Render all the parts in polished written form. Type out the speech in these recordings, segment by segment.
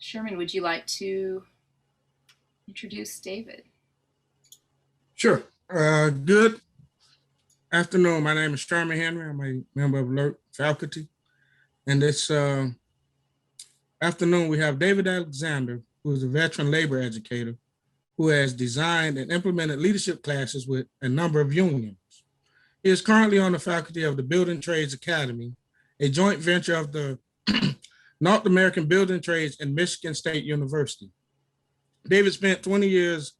Sherman, would you like to introduce David? Sure. Good afternoon. My name is Sherman Henry. I'm a member of LERC faculty. And this afternoon, we have David Alexander, who is a veteran labor educator who has designed and implemented leadership classes with a number of unions. He is currently on the faculty of the Building Trades Academy, a joint venture of the North American Building Trades and Michigan State University. David spent 20 years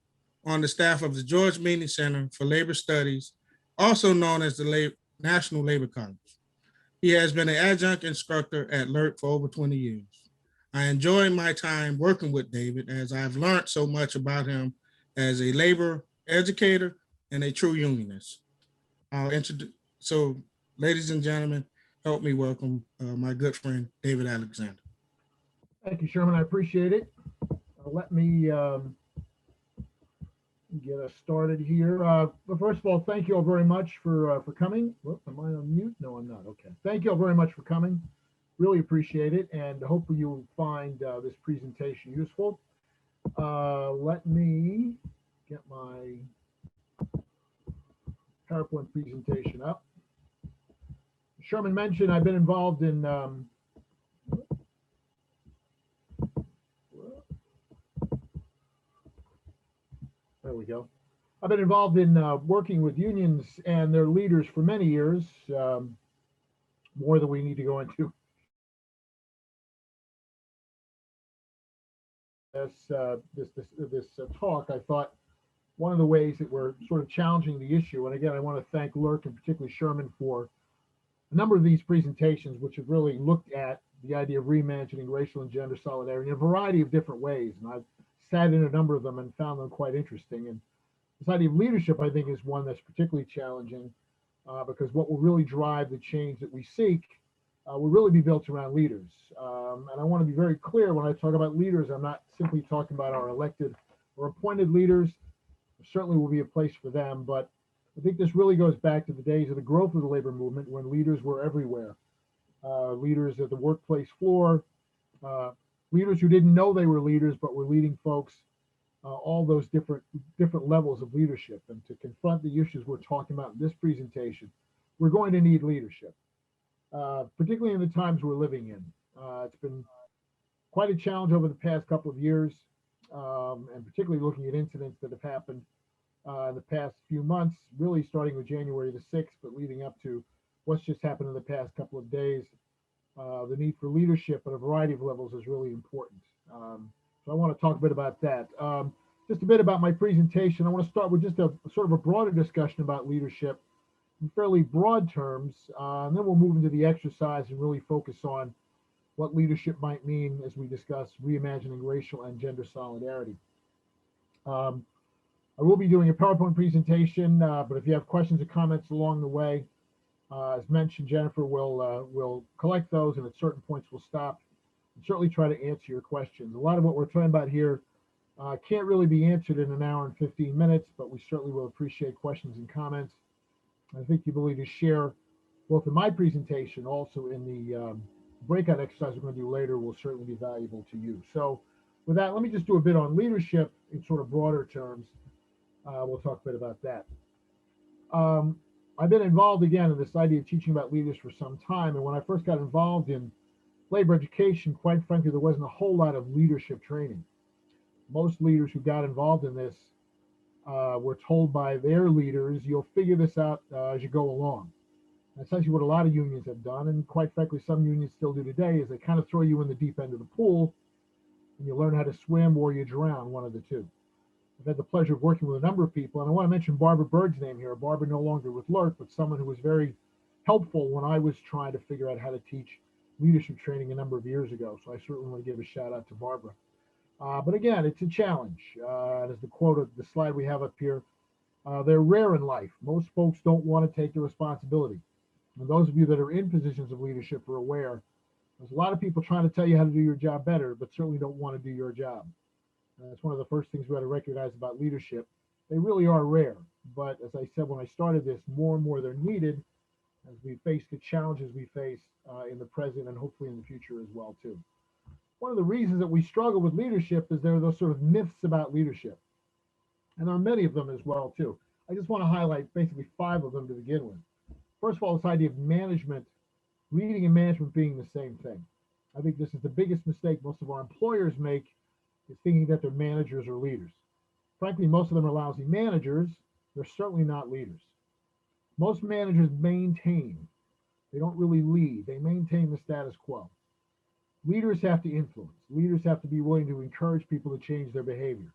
on the staff of the George Meany Center for Labor Studies, also known as the National Labor College. He has been an adjunct instructor at LERC for over 20 years. I enjoy my time working with David as I've learned so much about him as a labor educator and a true unionist. So, ladies and gentlemen, help me welcome my good friend, David Alexander. Thank you, Sherman. I appreciate it. Let me get us started here. But first of all, thank you all very much for coming. Whoop, am I on mute? No, I'm not. Okay. Thank you all very much for coming. Really appreciate it, and hopefully you'll find this presentation useful. Let me get my PowerPoint presentation up. Sherman mentioned I've been involved in there we go. I've been involved in working with unions and their leaders for many years, more than we need to go into. This talk, I thought one of the ways that we're sort of challenging the issue, and again, I want to thank LERC and particularly Sherman for a number of these presentations, which have really looked at the idea of reimagining racial and gender solidarity in a variety of different ways. And I've sat in a number of them and found them quite interesting. And this idea of leadership, I think, is one that's particularly challenging because what will really drive the change that we seek will really be built around leaders. And I want to be very clear when I talk about leaders, I'm not simply talking about our elected or appointed leaders. There certainly will be a place for them, but I think this really goes back to the days of the growth of the labor movement when leaders were everywhere. Leaders at the workplace floor, leaders who didn't know they were leaders but were leading folks, all those different levels of leadership. And to confront the issues we're talking about in this presentation, we're going to need leadership, particularly in the times we're living in. It's been quite a challenge over the past couple of years, and particularly looking at incidents that have happened in the past few months, really starting with January the 6th, but leading up to what's just happened in the past couple of days. The need for leadership at a variety of levels is really important. So I want to talk a bit about that. Just a bit about my presentation. I want to start with just a sort of a broader discussion about leadership in fairly broad terms, and then we'll move into the exercise and really focus on what leadership might mean as we discuss reimagining racial and gender solidarity. I will be doing a PowerPoint presentation, but if you have questions or comments along the way, as mentioned, Jennifer will collect those, and at certain points we'll stop and certainly try to answer your questions. A lot of what we're talking about here can't really be answered in an hour and 15 minutes, but we certainly will appreciate questions and comments. I think the ability to share both in my presentation, also in the breakout exercise we're going to do later will certainly be valuable to you. So with that, let me just do a bit on leadership in sort of broader terms. We'll talk a bit about that. I've been involved again in this idea of teaching about leaders for some time. And when I first got involved in labor education, quite frankly, there wasn't a whole lot of leadership training. Most leaders who got involved in this were told by their leaders, you'll figure this out as you go along. And essentially what a lot of unions have done, and quite frankly, some unions still do today, is they kind of throw you in the deep end of the pool and you learn how to swim or you drown, one of the two. I've had the pleasure of working with a number of people, and I want to mention Barbara Bird's name here. Barbara no longer with LERC, but someone who was very helpful when I was trying to figure out how to teach leadership training a number of years ago. So I certainly want to give a shout out to Barbara. But again, it's a challenge. As the quote of the slide we have up here, they're rare in life. Most folks don't want to take the responsibility. And those of you that are in positions of leadership are aware, there's a lot of people trying to tell you how to do your job better, but certainly don't want to do your job. That's one of the first things we got to recognize about leadership. They really are rare, but as I said when I started this, more and more they're needed as we face the challenges we face in the present and hopefully in the future as well too. one of the reasons that we struggle with leadership is there are those sort of myths about leadership. And there are many of them as well, too. I just want to highlight basically 5 of them to begin with. First of all, this idea of management, leading and management being the same thing. I think this is the biggest mistake most of our employers make, is thinking that they're managers or leaders. Frankly, most of them are lousy managers. They're certainly not leaders. Most managers maintain. They don't really lead. They maintain the status quo. Leaders have to influence. Leaders have to be willing to encourage people to change their behavior.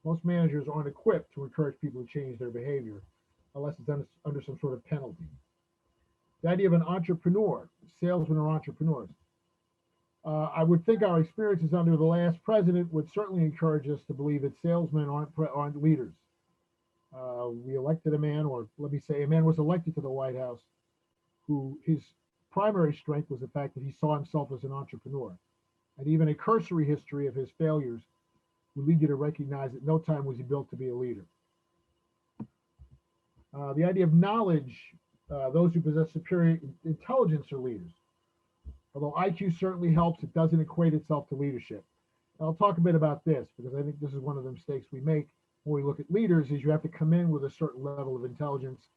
Most managers aren't equipped to encourage people to change their behavior unless it's under some sort of penalty. The idea of an entrepreneur, salesmen or entrepreneurs. I would think our experiences under the last president would certainly encourage us to believe that salesmen aren't leaders. We elected a man, or let me say, a man was elected to the White House who his primary strength was the fact that he saw himself as an entrepreneur. And even a cursory history of his failures would lead you to recognize that no time was he built to be a leader. The idea of knowledge, those who possess superior intelligence are leaders. Although IQ certainly helps, it doesn't equate itself to leadership. And I'll talk a bit about this because I think this is one of the mistakes we make when we look at leaders, is you have to come in with a certain level of intelligence,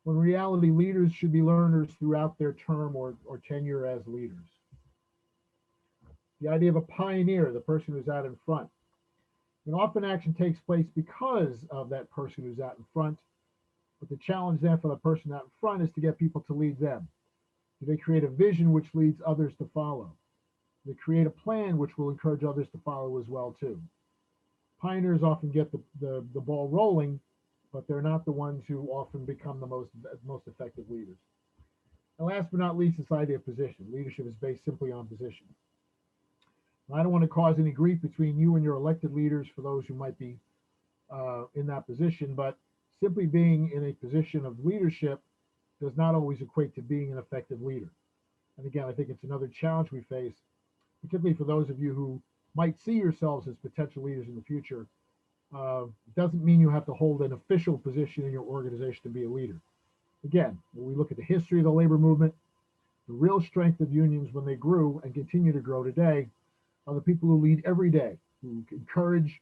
when in reality leaders should be learners throughout their term or tenure as leaders. The idea of a pioneer, the person who's out in front. And often action takes place because of that person who's out in front, but the challenge then for the person out in front is to get people to lead them. Do they create a vision which leads others to follow? Do they create a plan which will encourage others to follow as well too? Pioneers often get the ball rolling, but they're not the ones who often become the most effective leaders. And last but not least, this idea of position. Leadership is based simply on position. I don't want to cause any grief between you and your elected leaders for those who might be in that position, but simply being in a position of leadership does not always equate to being an effective leader. And again, I think it's another challenge we face, particularly for those of you who might see yourselves as potential leaders in the future. It doesn't mean you have to hold an official position in your organization to be a leader. Again, when we look at the history of the labor movement, the real strength of unions when they grew and continue to grow today are the people who lead every day, who encourage,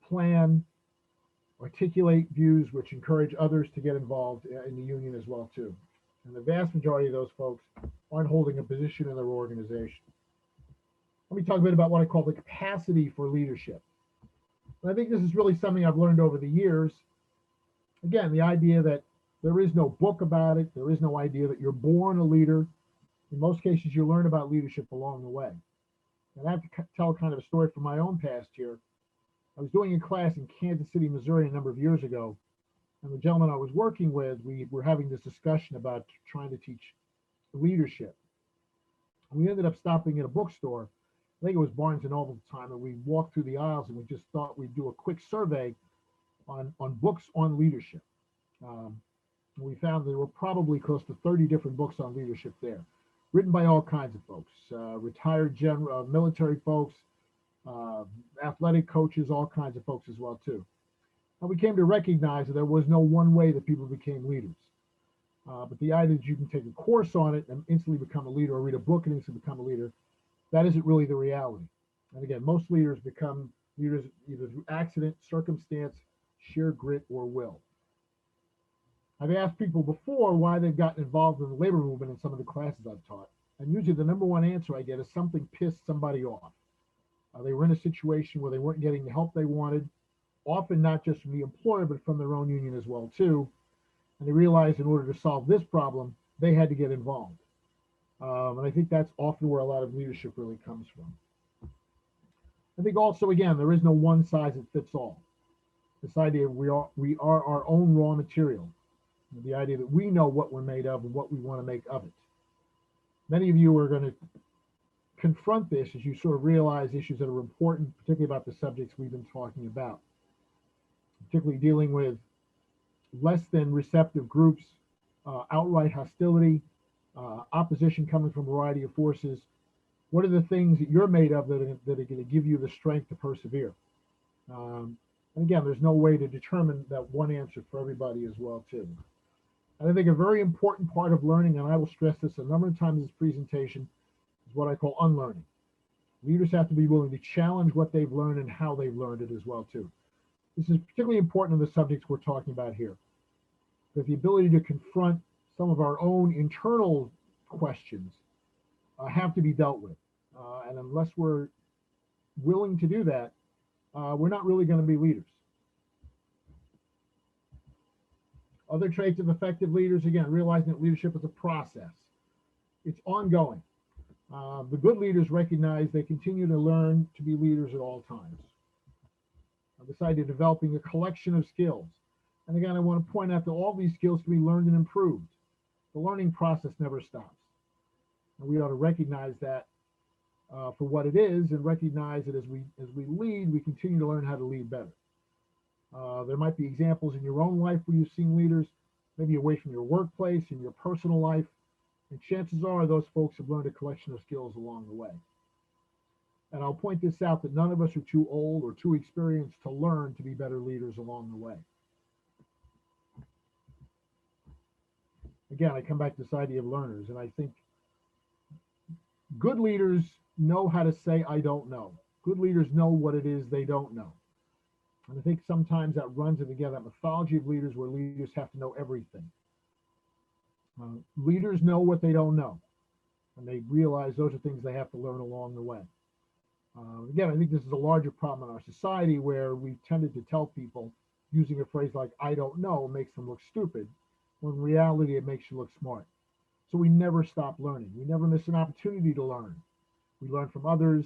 plan, articulate views which encourage others to get involved in the union as well too. And the vast majority of those folks aren't holding a position in their organization. Let me talk a bit about what I call the capacity for leadership. And I think this is really something I've learned over the years. Again, the idea that there is no book about it, there is no idea that you're born a leader. In most cases, you learn about leadership along the way. And I have to tell kind of a story from my own past here. I was doing a class in Kansas City, Missouri a number of years ago, and the gentleman I was working with, we were having this discussion about trying to teach leadership. And we ended up stopping at a bookstore. I think it was Barnes and Noble at the time, and we walked through the aisles and we just thought we'd do a quick survey on books on leadership. We found there were probably close to 30 different books on leadership there, written by all kinds of folks, retired military folks, athletic coaches, all kinds of folks as well too. And we came to recognize that there was no one way that people became leaders. But the idea that you can take a course on it and instantly become a leader, or read a book and instantly become a leader, that isn't really the reality. And again, most leaders become leaders either through accident, circumstance, sheer grit, or will. I've asked people before why they've gotten involved in the labor movement in some of the classes I've taught. And usually the number one answer I get is something pissed somebody off. They were in a situation where they weren't getting the help they wanted, often not just from the employer, but from their own union as well too. And they realized in order to solve this problem, they had to get involved. And I think that's often where a lot of leadership really comes from. I think also, again, there is no one size that fits all. This idea of we are our own raw material. The idea that we know what we're made of and what we want to make of it. Many of you are going to confront this as you sort of realize issues that are important, particularly about the subjects we've been talking about, particularly dealing with less than receptive groups, outright hostility, opposition coming from a variety of forces. What are the things that you're made of that are going to give you the strength to persevere? And again, there's no way to determine that one answer for everybody as well too. And I think a very important part of learning, and I will stress this a number of times in this presentation, is what I call unlearning. Leaders have to be willing to challenge what they've learned and how they've learned it as well too. This is particularly important in the subjects we're talking about here, because the ability to confront some of our own internal questions have to be dealt with. And unless we're willing to do that, we're not really going to be leaders. Other traits of effective leaders, again, realizing that leadership is a process. It's ongoing. The good leaders recognize they continue to learn to be leaders at all times. I've decided developing a collection of skills. And again, I want to point out that all these skills can be learned and improved. The learning process never stops. And we ought to recognize that for what it is, and recognize that as we lead, we continue to learn how to lead better. There might be examples in your own life where you've seen leaders, maybe away from your workplace, in your personal life, and chances are those folks have learned a collection of skills along the way. And I'll point this out, that none of us are too old or too experienced to learn to be better leaders along the way. Again, I come back to this idea of learners, and I think good leaders know how to say, I don't know. Good leaders know what it is they don't know. And I think sometimes that runs it together, that mythology of leaders where leaders have to know everything. Leaders know what they don't know, and they realize those are things they have to learn along the way. Again, I think this is a larger problem in our society, where we've tended to tell people, using a phrase like, I don't know, makes them look stupid, when in reality it makes you look smart. So we never stop learning. We never miss an opportunity to learn. We learn from others.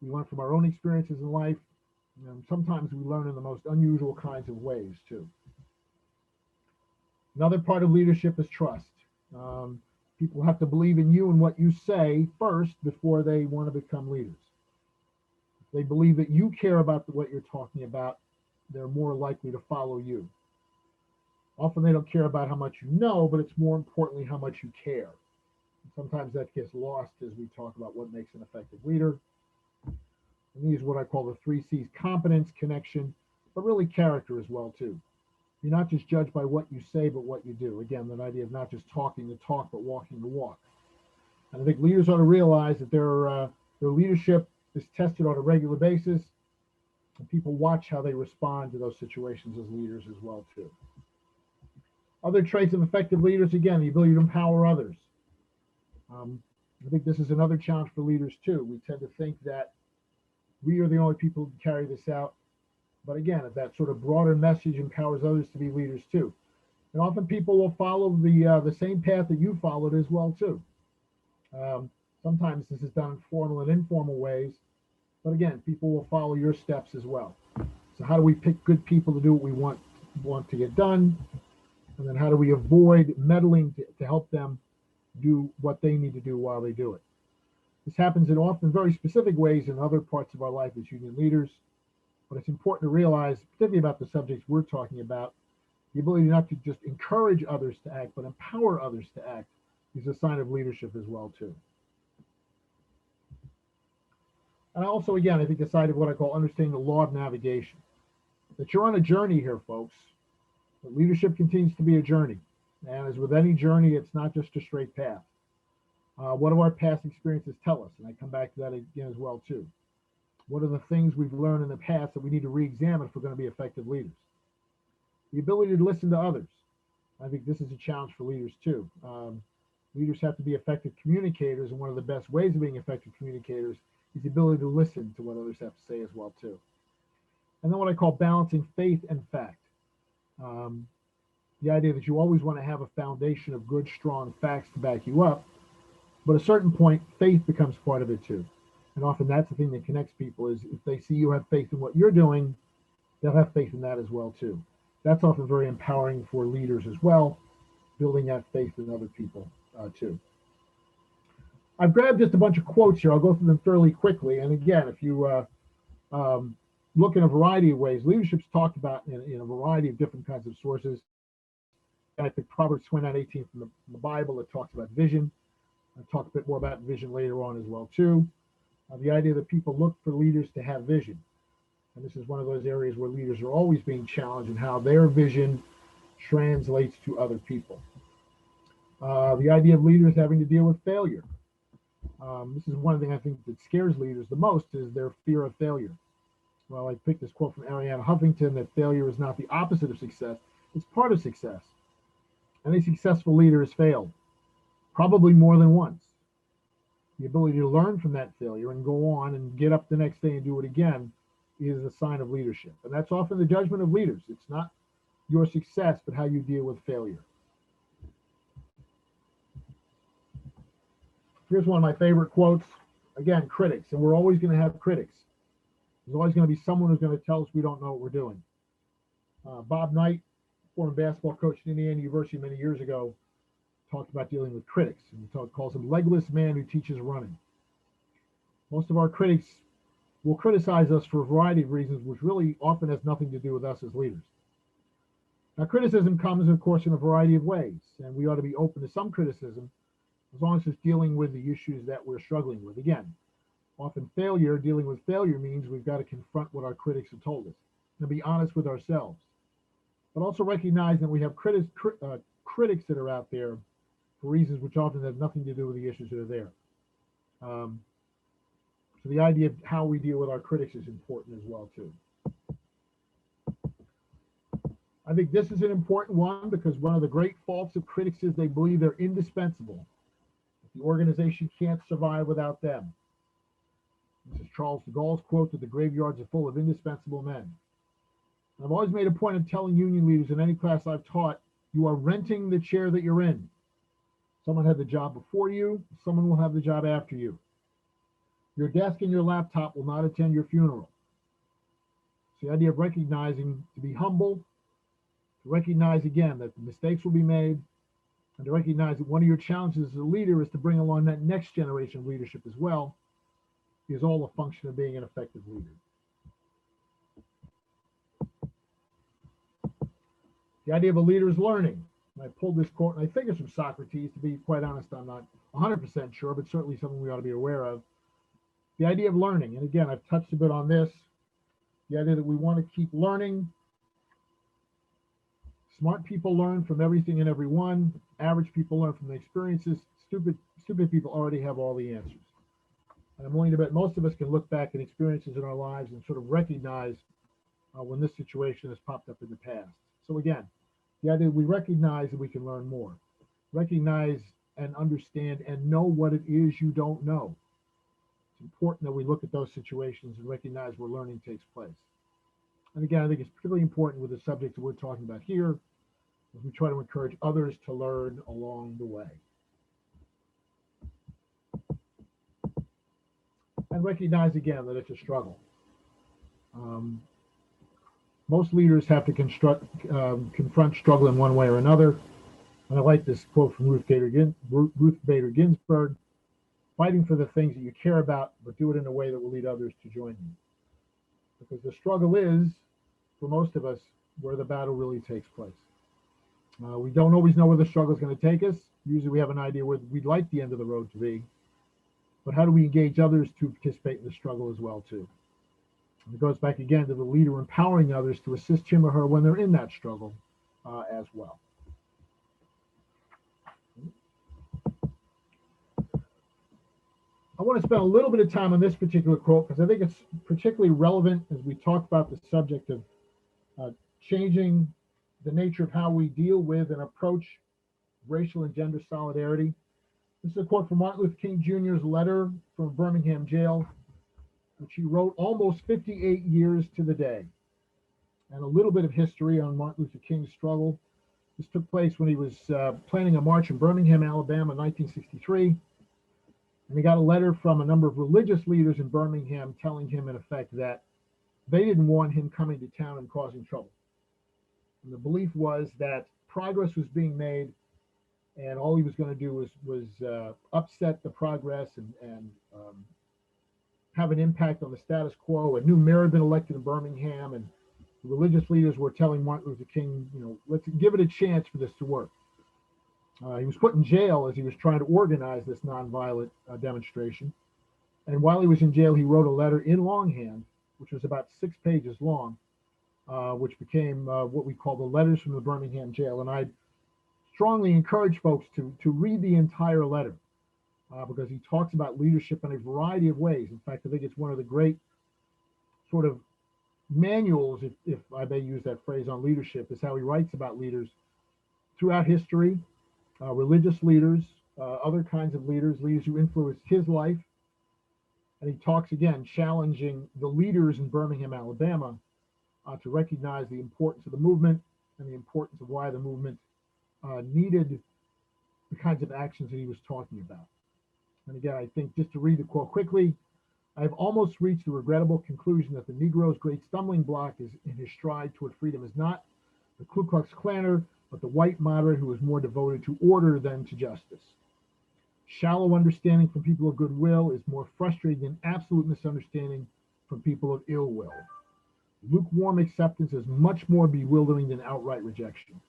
We learn from our own experiences in life. And sometimes we learn in the most unusual kinds of ways too. Another part of leadership is trust. People have to believe in you and what you say first before they want to become leaders. If they believe that you care about what you're talking about, they're more likely to follow you. Often they don't care about how much you know, but it's more importantly how much you care. And sometimes that gets lost as we talk about what makes an effective leader. And these are what I call the 3 C's: competence, connection, but really character as well too. You're not just judged by what you say, but what you do. Again, that idea of not just talking the talk, but walking the walk. And I think leaders ought to realize that their leadership is tested on a regular basis, and people watch how they respond to those situations as leaders as well too. Other traits of effective leaders, again, the ability to empower others. I think this is another challenge for leaders too. We tend to think that we are the only people who can carry this out. But again, if that sort of broader message empowers others to be leaders too. And often people will follow the same path that you followed as well too. Sometimes this is done in formal and informal ways, but again, people will follow your steps as well. So how do we pick good people to do what we want to get done? And then how do we avoid meddling to help them do what they need to do while they do it? This happens in often very specific ways in other parts of our life as union leaders, but it's important to realize, particularly about the subjects we're talking about, the ability not to just encourage others to act, but empower others to act is a sign of leadership as well too. And also, again, I think the side of what I call understanding the law of navigation, that you're on a journey here, folks. But leadership continues to be a journey. And as with any journey, it's not just a straight path. What do our past experiences tell us? And I come back to that again as well too. What are the things we've learned in the past that we need to re-examine if we're going to be effective leaders? The ability to listen to others. I think this is a challenge for leaders too. Leaders have to be effective communicators, and one of the best ways of being effective communicators is the ability to listen to what others have to say as well too. And then what I call balancing faith and fact. The idea that you always want to have a foundation of good, strong facts to back you up, but at a certain point, faith becomes part of it too. And often that's the thing that connects people, is if they see you have faith in what you're doing, they'll have faith in that as well too. That's often very empowering for leaders as well, building that faith in other people too. I've grabbed just a bunch of quotes here. I'll go through them fairly quickly. And again, if you look in a variety of ways, leadership's talked about in a variety of different kinds of sources. And I think Proverbs 29:18 from the Bible, it talks about vision. I'll talk a bit more about vision later on as well too. The idea that people look for leaders to have vision. And this is one of those areas where leaders are always being challenged in how their vision translates to other people. The idea of leaders having to deal with failure. This is one thing I think that scares leaders the most is their fear of failure. Well, I picked this quote from Arianna Huffington that failure is not the opposite of success, it's part of success. Any successful leader has failed, probably more than once. The ability to learn from that failure and go on and get up the next day and do it again is a sign of leadership. And that's often the judgment of leaders. It's not your success, but how you deal with failure. Here's one of my favorite quotes. Again, critics, and we're always going to have critics. There's always going to be someone who's going to tell us we don't know what we're doing. Bob Knight, former basketball coach at Indiana University many years ago, talked about dealing with critics, and he calls him legless man who teaches running. Most of our critics will criticize us for a variety of reasons, which really often has nothing to do with us as leaders. Now, criticism comes, of course, in a variety of ways, and we ought to be open to some criticism as long as it's dealing with the issues that we're struggling with. Again, often dealing with failure means we've got to confront what our critics have told us and be honest with ourselves, but also recognize that we have critics that are out there for reasons which often have nothing to do with the issues that are there. So the idea of how we deal with our critics is important as well, too. I think this is an important one because one of the great faults of critics is they believe they're indispensable. The organization can't survive without them. This is Charles de Gaulle's quote that the graveyards are full of indispensable men. And I've always made a point of telling union leaders in any class I've taught, you are renting the chair that you're in. Someone had the job before you, someone will have the job after you. Your desk and your laptop will not attend your funeral. It's the idea of recognizing, to be humble, to recognize again that the mistakes will be made, and to recognize that one of your challenges as a leader is to bring along that next generation of leadership as well, is all a function of being an effective leader. The idea of a leader is learning. And I pulled this quote, and I think it's from Socrates. To be quite honest, I'm not 100% sure, but certainly something we ought to be aware of. The idea of learning, and again, I've touched a bit on this, the idea that we want to keep learning. Smart people learn from everything and everyone. Average people learn from the experiences. Stupid people already have all the answers. And I'm willing to bet most of us can look back at experiences in our lives and sort of recognize when this situation has popped up in the past. So again, the idea that we recognize that we can learn more. Recognize and understand and know what it is you don't know. It's important that we look at those situations and recognize where learning takes place. And again, I think it's particularly important with the subject that we're talking about here, as we try to encourage others to learn along the way. And recognize again that it's a struggle. Most leaders have to confront struggle in one way or another. And I like this quote from Ruth Bader Ginsburg, fighting for the things that you care about, but do it in a way that will lead others to join you. Because the struggle is, for most of us, where the battle really takes place. We don't always know where the struggle is going to take us. Usually we have an idea where we'd like the end of the road to be. But how do we engage others to participate in the struggle as well, too? And it goes back again to the leader empowering others to assist him or her when they're in that struggle as well. I want to spend a little bit of time on this particular quote because I think it's particularly relevant as we talk about the subject of changing the nature of how we deal with and approach racial and gender solidarity. This is a quote from Martin Luther King Jr.'s letter from Birmingham jail, which he wrote almost 58 years to the day. And a little bit of history on Martin Luther King's struggle. This took place when he was planning a march in Birmingham, Alabama in 1963. And he got a letter from a number of religious leaders in Birmingham telling him, in effect, that they didn't want him coming to town and causing trouble. And the belief was that progress was being made, and all he was going to do was upset the progress and have an impact on the status quo. A new mayor had been elected in Birmingham, and the religious leaders were telling Martin Luther King, let's give it a chance for this to work. He was put in jail as he was trying to organize this nonviolent demonstration. And while he was in jail, he wrote a letter in longhand, which was about 6 pages long, which became what we call the Letters from the Birmingham Jail. And I strongly encourage folks to read the entire letter. because he talks about leadership in a variety of ways. In fact, I think it's one of the great sort of manuals, if I may use that phrase, on leadership, is how he writes about leaders throughout history, religious leaders, other kinds of leaders who influenced his life. And he talks again, challenging the leaders in Birmingham, Alabama, to recognize the importance of the movement and the importance of why the movement needed the kinds of actions that he was talking about. And again, I think, just to read the quote quickly, "I've almost reached the regrettable conclusion that the Negro's great stumbling block is in his stride toward freedom is not the Ku Klux Klaner, but the white moderate who is more devoted to order than to justice. Shallow understanding from people of goodwill is more frustrating than absolute misunderstanding from people of ill will. Lukewarm acceptance is much more bewildering than outright rejection."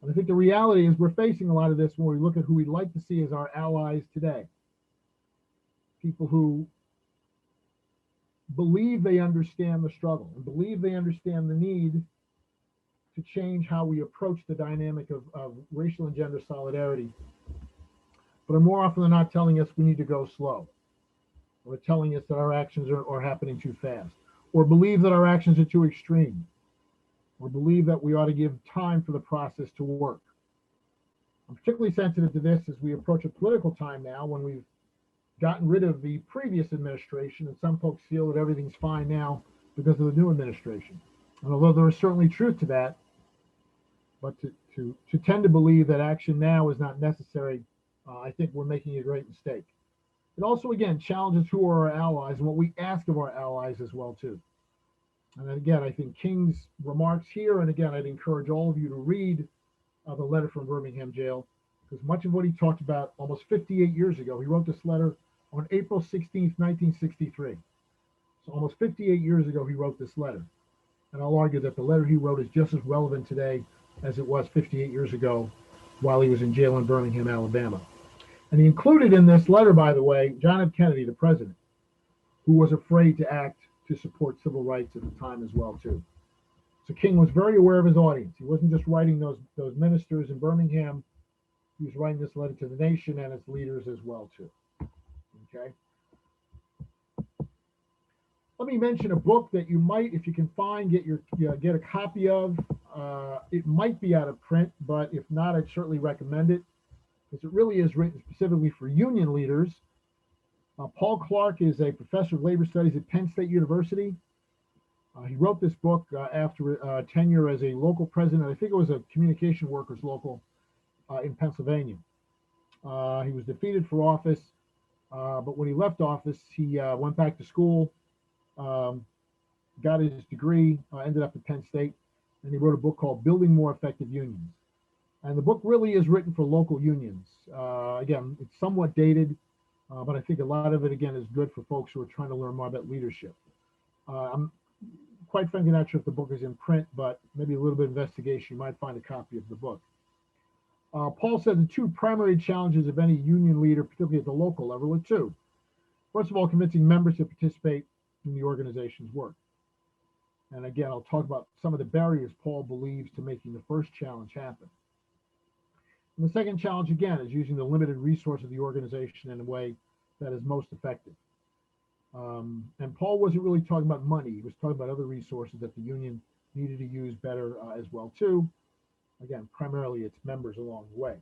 And I think the reality is we're facing a lot of this when we look at who we'd like to see as our allies today. People who believe they understand the struggle and believe they understand the need to change how we approach the dynamic of racial and gender solidarity, but are more often than not telling us we need to go slow, or telling us that our actions are happening too fast, or believe that our actions are too extreme, or believe that we ought to give time for the process to work. I'm particularly sensitive to this as we approach a political time now when we've gotten rid of the previous administration, and some folks feel that everything's fine now because of the new administration. And although there is certainly truth to that, but to tend to believe that action now is not necessary, I think we're making a great mistake. It also, again, challenges who are our allies and what we ask of our allies as well, too. And again, I think King's remarks here, and again, I'd encourage all of you to read the letter from Birmingham jail, because much of what he talked about almost 58 years ago, he wrote this letter on April 16th, 1963. So almost 58 years ago, he wrote this letter. And I'll argue that the letter he wrote is just as relevant today as it was 58 years ago while he was in jail in Birmingham, Alabama. And he included in this letter, by the way, John F. Kennedy, the president, who was afraid to act to support civil rights at the time as well, too. So King was very aware of his audience. He wasn't just writing those ministers in Birmingham. He was writing this letter to the nation and its leaders as well, too. Okay. Let me mention a book that you might, if you can find, get a copy of. It might be out of print, but if not, I'd certainly recommend it, because it really is written specifically for union leaders. Paul Clark is a professor of labor studies at Penn State University. He wrote this book after tenure as a local president. I think it was a communication workers local in Pennsylvania. He was defeated for office, but when he left office, he went back to school, got his degree, ended up at Penn State, and he wrote a book called Building More Effective Unions. And the book really is written for local unions. Again, it's somewhat dated, but I think a lot of it, again, is good for folks who are trying to learn more about leadership. I'm quite frankly not sure if the book is in print, but maybe a little bit of investigation, you might find a copy of the book. Paul said the two primary challenges of any union leader, particularly at the local level, are two. First of all, convincing members to participate in the organization's work. And again, I'll talk about some of the barriers Paul believes to making the first challenge happen. And the second challenge, again, is using the limited resource of the organization in a way that is most effective. And Paul wasn't really talking about money. He was talking about other resources that the union needed to use better as well, too. Again, primarily its members along the way.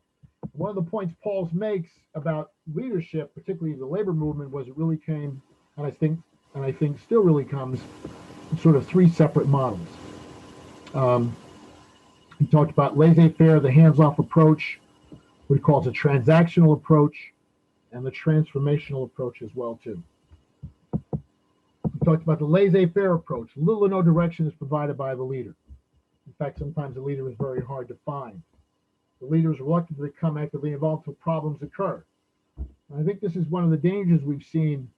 One of the points Paul makes about leadership, particularly the labor movement, was it really came, and I think still really comes, in sort of three separate models. He talked about laissez-faire, the hands-off approach, what he calls a transactional approach, and the transformational approach as well, too. He talked about the laissez-faire approach. Little or no direction is provided by the leader. In fact, sometimes the leader is very hard to find. The leader is reluctant to become actively involved until problems occur. And I think this is one of the dangers we've seen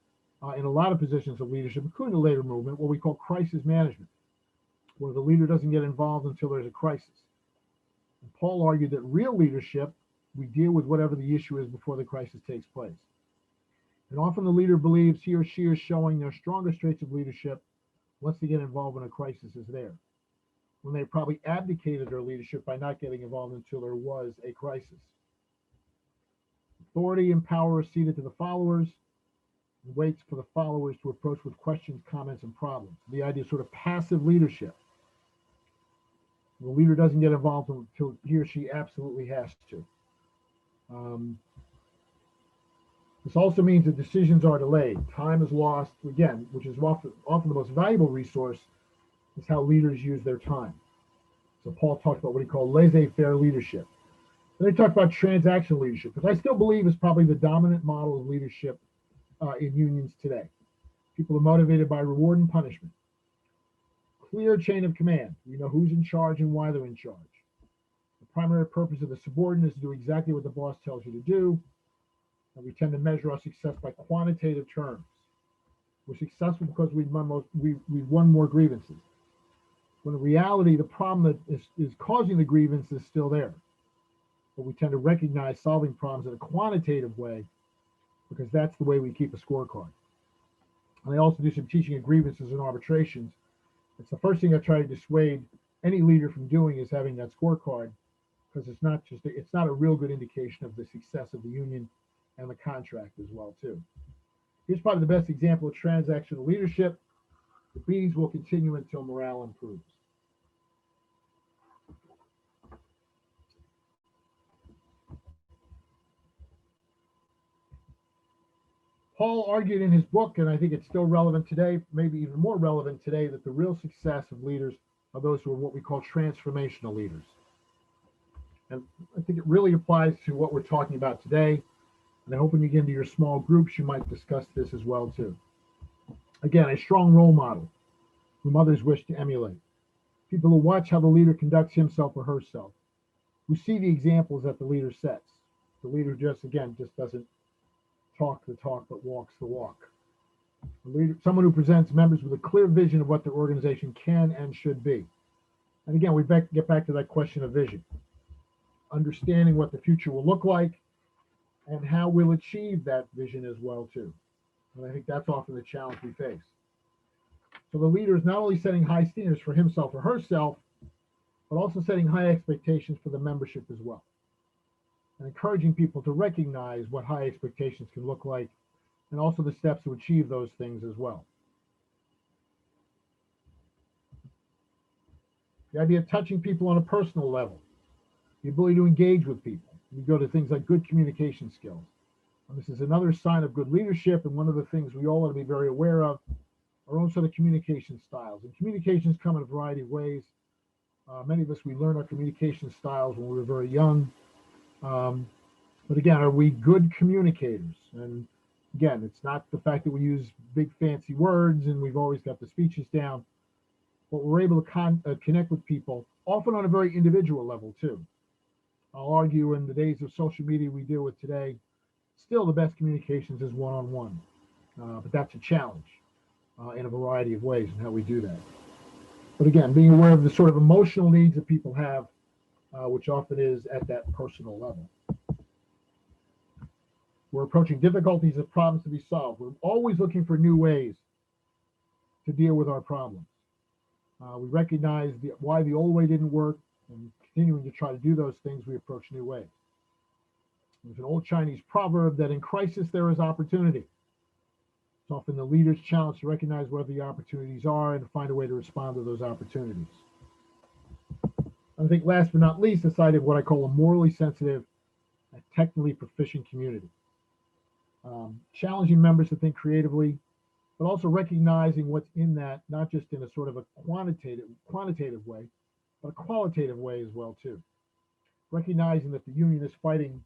in a lot of positions of leadership, including the labor movement, what we call crisis management, where the leader doesn't get involved until there's a crisis. And Paul argued that real leadership, we deal with whatever the issue is before the crisis takes place. And often the leader believes he or she is showing their strongest traits of leadership once they get involved when a crisis is there, when they probably abdicated their leadership by not getting involved until there was a crisis. Authority and power are ceded to the followers and waits for the followers to approach with questions, comments, and problems. The idea of sort of passive leadership. The leader doesn't get involved until he or she absolutely has to. This also means that decisions are delayed. Time is lost, again, which is often the most valuable resource, is how leaders use their time. So Paul talked about what he called laissez-faire leadership. Then he talked about transactional leadership, which I still believe is probably the dominant model of leadership in unions today. People are motivated by reward and punishment. Clear chain of command. You know who's in charge and why they're in charge. The primary purpose of the subordinate is to do exactly what the boss tells you to do. And we tend to measure our success by quantitative terms. We're successful because we've won more grievances. When in reality, the problem that is causing the grievance is still there. But we tend to recognize solving problems in a quantitative way because that's the way we keep a scorecard. And I also do some teaching of grievances and arbitrations. It's the first thing I try to dissuade any leader from doing is having that scorecard, because it's not a real good indication of the success of the union and the contract as well too. Here's probably the best example of transactional leadership. The meetings will continue until morale improves. Paul argued in his book, and I think it's still relevant today, maybe even more relevant today, that the real success of leaders are those who are what we call transformational leaders. And I think it really applies to what we're talking about today. And I hope when you get into your small groups, you might discuss this as well too. Again, a strong role model whom others wish to emulate. People who watch how the leader conducts himself or herself, who see the examples that the leader sets. The leader just doesn't talk the talk, but walks the walk. A leader, someone who presents members with a clear vision of what their organization can and should be. And again, we get back to that question of vision. Understanding what the future will look like and how we'll achieve that vision as well too. And I think that's often the challenge we face. So the leader is not only setting high standards for himself or herself, but also setting high expectations for the membership as well. And encouraging people to recognize what high expectations can look like, and also the steps to achieve those things as well. The idea of touching people on a personal level, the ability to engage with people. We go to things like good communication skills. And this is another sign of good leadership, and one of the things we all ought to be very aware of, our own sort of communication styles. And communications come in a variety of ways. Many of us, we learn our communication styles when we were very young. But again, are we good communicators? And again, it's not the fact that we use big fancy words and we've always got the speeches down, but we're able to connect with people, often on a very individual level too. I'll argue in the days of social media we deal with today, still the best communications is one-on-one. But that's a challenge in a variety of ways and how we do that. But again, being aware of the sort of emotional needs that people have, which often is at that personal level. We're approaching difficulties as problems to be solved. We're always looking for new ways to deal with our problems. We recognize why the old way didn't work, and continuing to try to do those things, we approach new ways. There's an old Chinese proverb that in crisis there is opportunity. It's often the leader's challenge to recognize where the opportunities are and to find a way to respond to those opportunities. I think last but not least, the side of what I call a morally sensitive and technically proficient community. Challenging members to think creatively, but also recognizing what's in that, not just in a sort of a quantitative way, but a qualitative way as well too. Recognizing that the union is fighting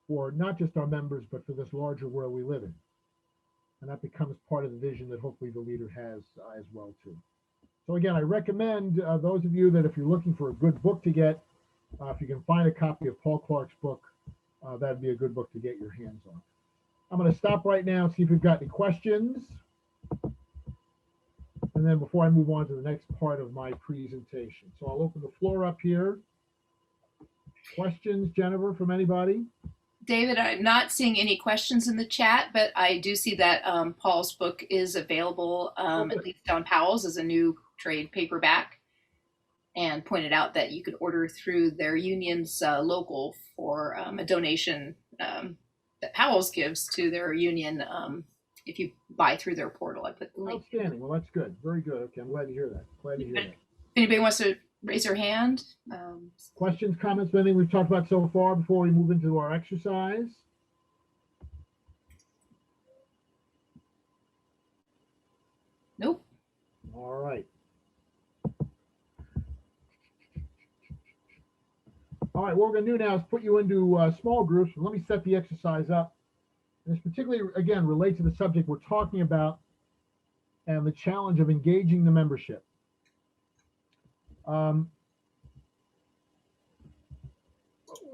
for not just our members, but for this larger world we live in. And that becomes part of the vision that hopefully the leader has as well too. So again, I recommend those of you that if you're looking for a good book to get, if you can find a copy of Paul Clark's book, that'd be a good book to get your hands on. I'm going to stop right now and see if we've got any questions. And then before I move on to the next part of my presentation. So I'll open the floor up here. Questions, Jennifer, from anybody? David, I'm not seeing any questions in the chat, but I do see that Paul's book is available, at least on Powell's, as a new trade paperback, and pointed out that you could order through their union's local for a donation that Powell's gives to their union. If you buy through their portal, I put the link. Outstanding. Well, that's good. Very good. Okay, I'm glad to hear that. Glad to hear that. If anybody wants to raise their hand. Questions, comments, anything we've talked about so far before we move into our exercise? Nope. All right. All right, what we're going to do now is put you into small groups. Let me set the exercise up. And it's particularly, again, related to the subject we're talking about and the challenge of engaging the membership. One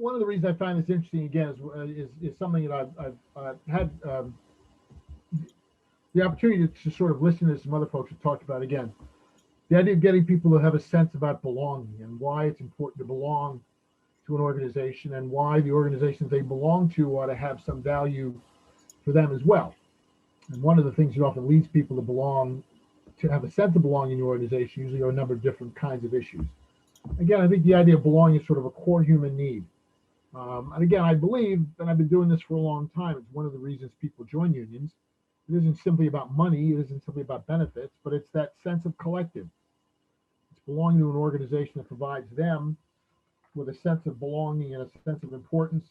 of the reasons I find this interesting, again, is something that I've had the opportunity to sort of listen to some other folks have talked about. Again, the idea of getting people to have a sense about belonging and why it's important to belong to an organization and why the organizations they belong to ought to have some value for them as well. And one of the things that often leads people to belong, to have a sense of belonging in your organization, usually are a number of different kinds of issues. Again, I think the idea of belonging is sort of a core human need. And again, I believe, and I've been doing this for a long time, it's one of the reasons people join unions. It isn't simply about money, it isn't simply about benefits, but it's that sense of collective. It's belonging to an organization that provides them with a sense of belonging and a sense of importance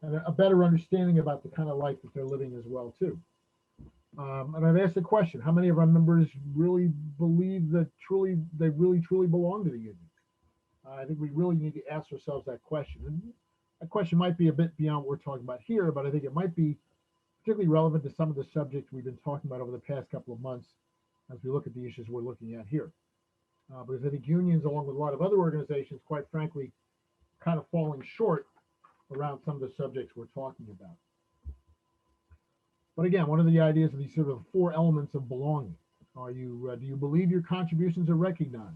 and a better understanding about the kind of life that they're living as well too. And I've asked the question, how many of our members really believe that they really truly belong to the union? I think we really need to ask ourselves that question. And that question might be a bit beyond what we're talking about here, but I think it might be particularly relevant to some of the subjects we've been talking about over the past couple of months as we look at the issues we're looking at here. Because I think unions, along with a lot of other organizations, quite frankly, kind of falling short around some of the subjects we're talking about. But again, one of the ideas of these sort of four elements of belonging. Do you believe your contributions are recognized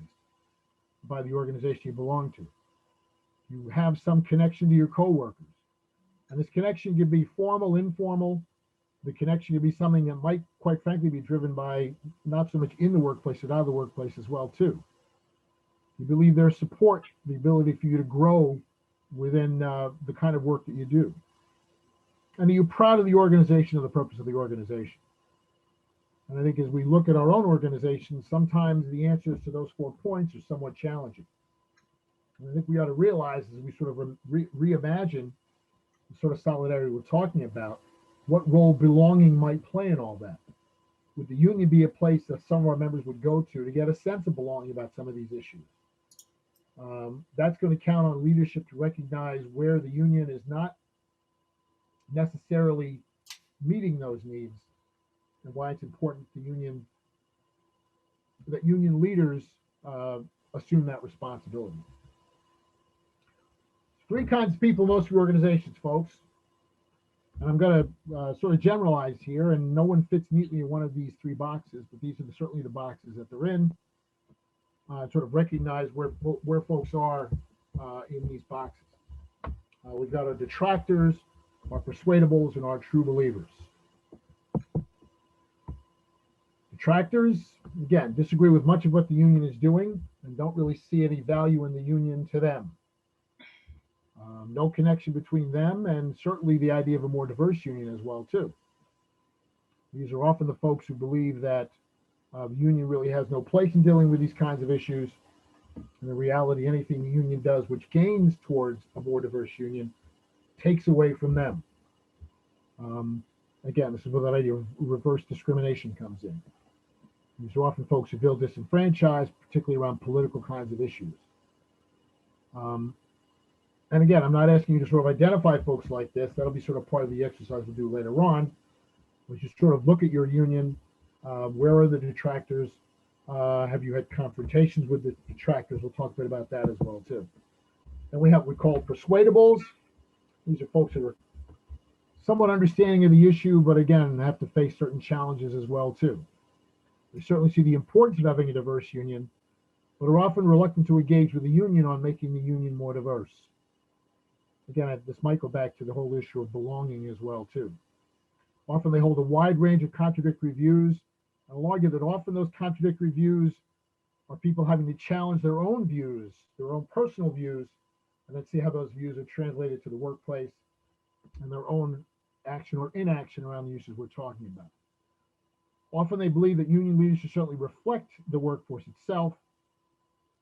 by the organization you belong to? You have some connection to your coworkers. And this connection can be formal, informal. The connection can be something that might, quite frankly, be driven by not so much in the workplace, but out of the workplace as well, too. You believe their support, the ability for you to grow within the kind of work that you do. And are you proud of the organization and the purpose of the organization? And I think as we look at our own organization, sometimes the answers to those 4 points are somewhat challenging. And I think we ought to realize as we sort of reimagine the sort of solidarity we're talking about, what role belonging might play in all that. Would the union be a place that some of our members would go to get a sense of belonging about some of these issues? That's going to count on leadership to recognize where the union is not necessarily meeting those needs and why it's important that union leaders assume that responsibility. 3 kinds of people in most of your organizations, folks. And I'm going to sort of generalize here, and no one fits neatly in one of these 3 boxes, but these are certainly the boxes that they're in. Sort of recognize where folks are in these boxes. We've got our detractors, our persuadables, and our true believers. Detractors, again, disagree with much of what the union is doing and don't really see any value in the union to them. No connection between them and certainly the idea of a more diverse union as well, too. These are often the folks who believe that the union really has no place in dealing with these kinds of issues. And in reality, anything the union does which gains towards a more diverse union takes away from them. Again, this is where that idea of reverse discrimination comes in. These are often folks who feel disenfranchised, particularly around political kinds of issues. And again, I'm not asking you to sort of identify folks like this. That'll be sort of part of the exercise we'll do later on, which is sort of look at your union. Where are the detractors? Have you had confrontations with the detractors? We'll talk a bit about that as well, too. Then we have what we call persuadables. These are folks that are somewhat understanding of the issue, but again, have to face certain challenges as well, too. They certainly see the importance of having a diverse union, but are often reluctant to engage with the union on making the union more diverse. Again, this might go back to the whole issue of belonging as well, too. Often they hold a wide range of contradictory views, and I'll argue that often those contradictory views are people having to challenge their own views, their own personal views, and then see how those views are translated to the workplace and their own action or inaction around the issues we're talking about. Often they believe that union leaders should certainly reflect the workforce itself,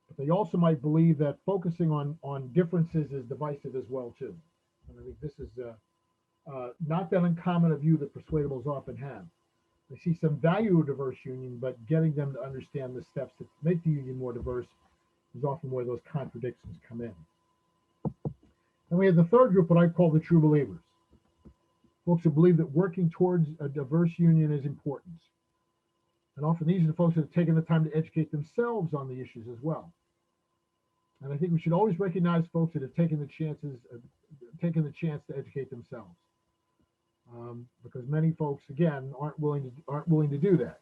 but they also might believe that focusing on differences is divisive as well too. And I think this is not that uncommon a view that persuadables often have. They see some value of a diverse union, but getting them to understand the steps that make the union more diverse is often where those contradictions come in. And we have the third group, what I call the true believers. Folks who believe that working towards a diverse union is important. And often these are the folks that have taken the time to educate themselves on the issues as well. And I think we should always recognize folks that have taken the chance to educate themselves. Because many folks, again, aren't willing to do that.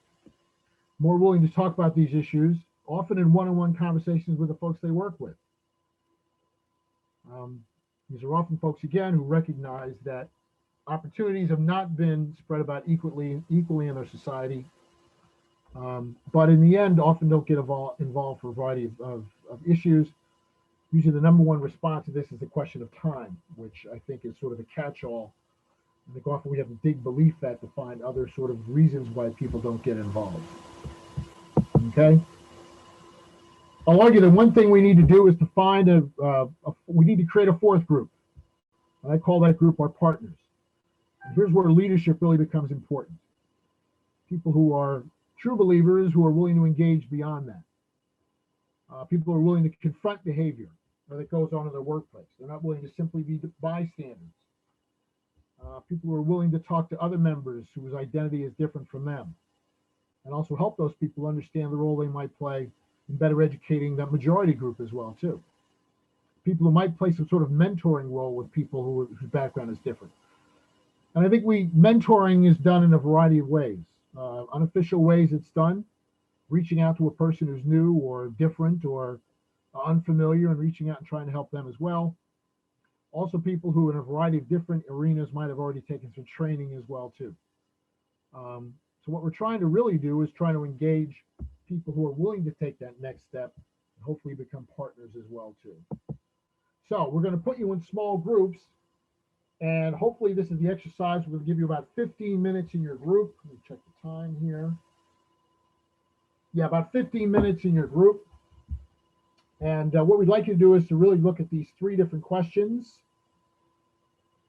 More willing to talk about these issues, often in one-on-one conversations with the folks they work with. These are often folks, again, who recognize that opportunities have not been spread about equally in their society, but in the end, often don't get involved for a variety of issues. Usually the number one response to this is the question of time, which I think is sort of a catch-all. I think often we have to dig beneath that to find other sort of reasons why people don't get involved. Okay? I'll argue that one thing we need to do is to find we need to create a fourth group. And I call that group our partners. And here's where leadership really becomes important. People who are true believers who are willing to engage beyond that. People who are willing to confront behavior that goes on in their workplace. They're not willing to simply be bystanders. People who are willing to talk to other members whose identity is different from them, and also help those people understand the role they might play in better educating that majority group as well too. People who might play some sort of mentoring role with people whose background is different. And I think mentoring is done in a variety of ways. Unofficial ways it's done, reaching out to a person who's new or different or unfamiliar and reaching out and trying to help them as well. Also people who in a variety of different arenas might have already taken some training as well too. So what we're trying to really do is trying to engage people who are willing to take that next step and hopefully become partners as well too. So we're going to put you in small groups, and hopefully this is the exercise. We're going to give you about 15 minutes in your group. Let me check the time here. Yeah, about 15 minutes in your group. And what we'd like you to do is to really look at these three different questions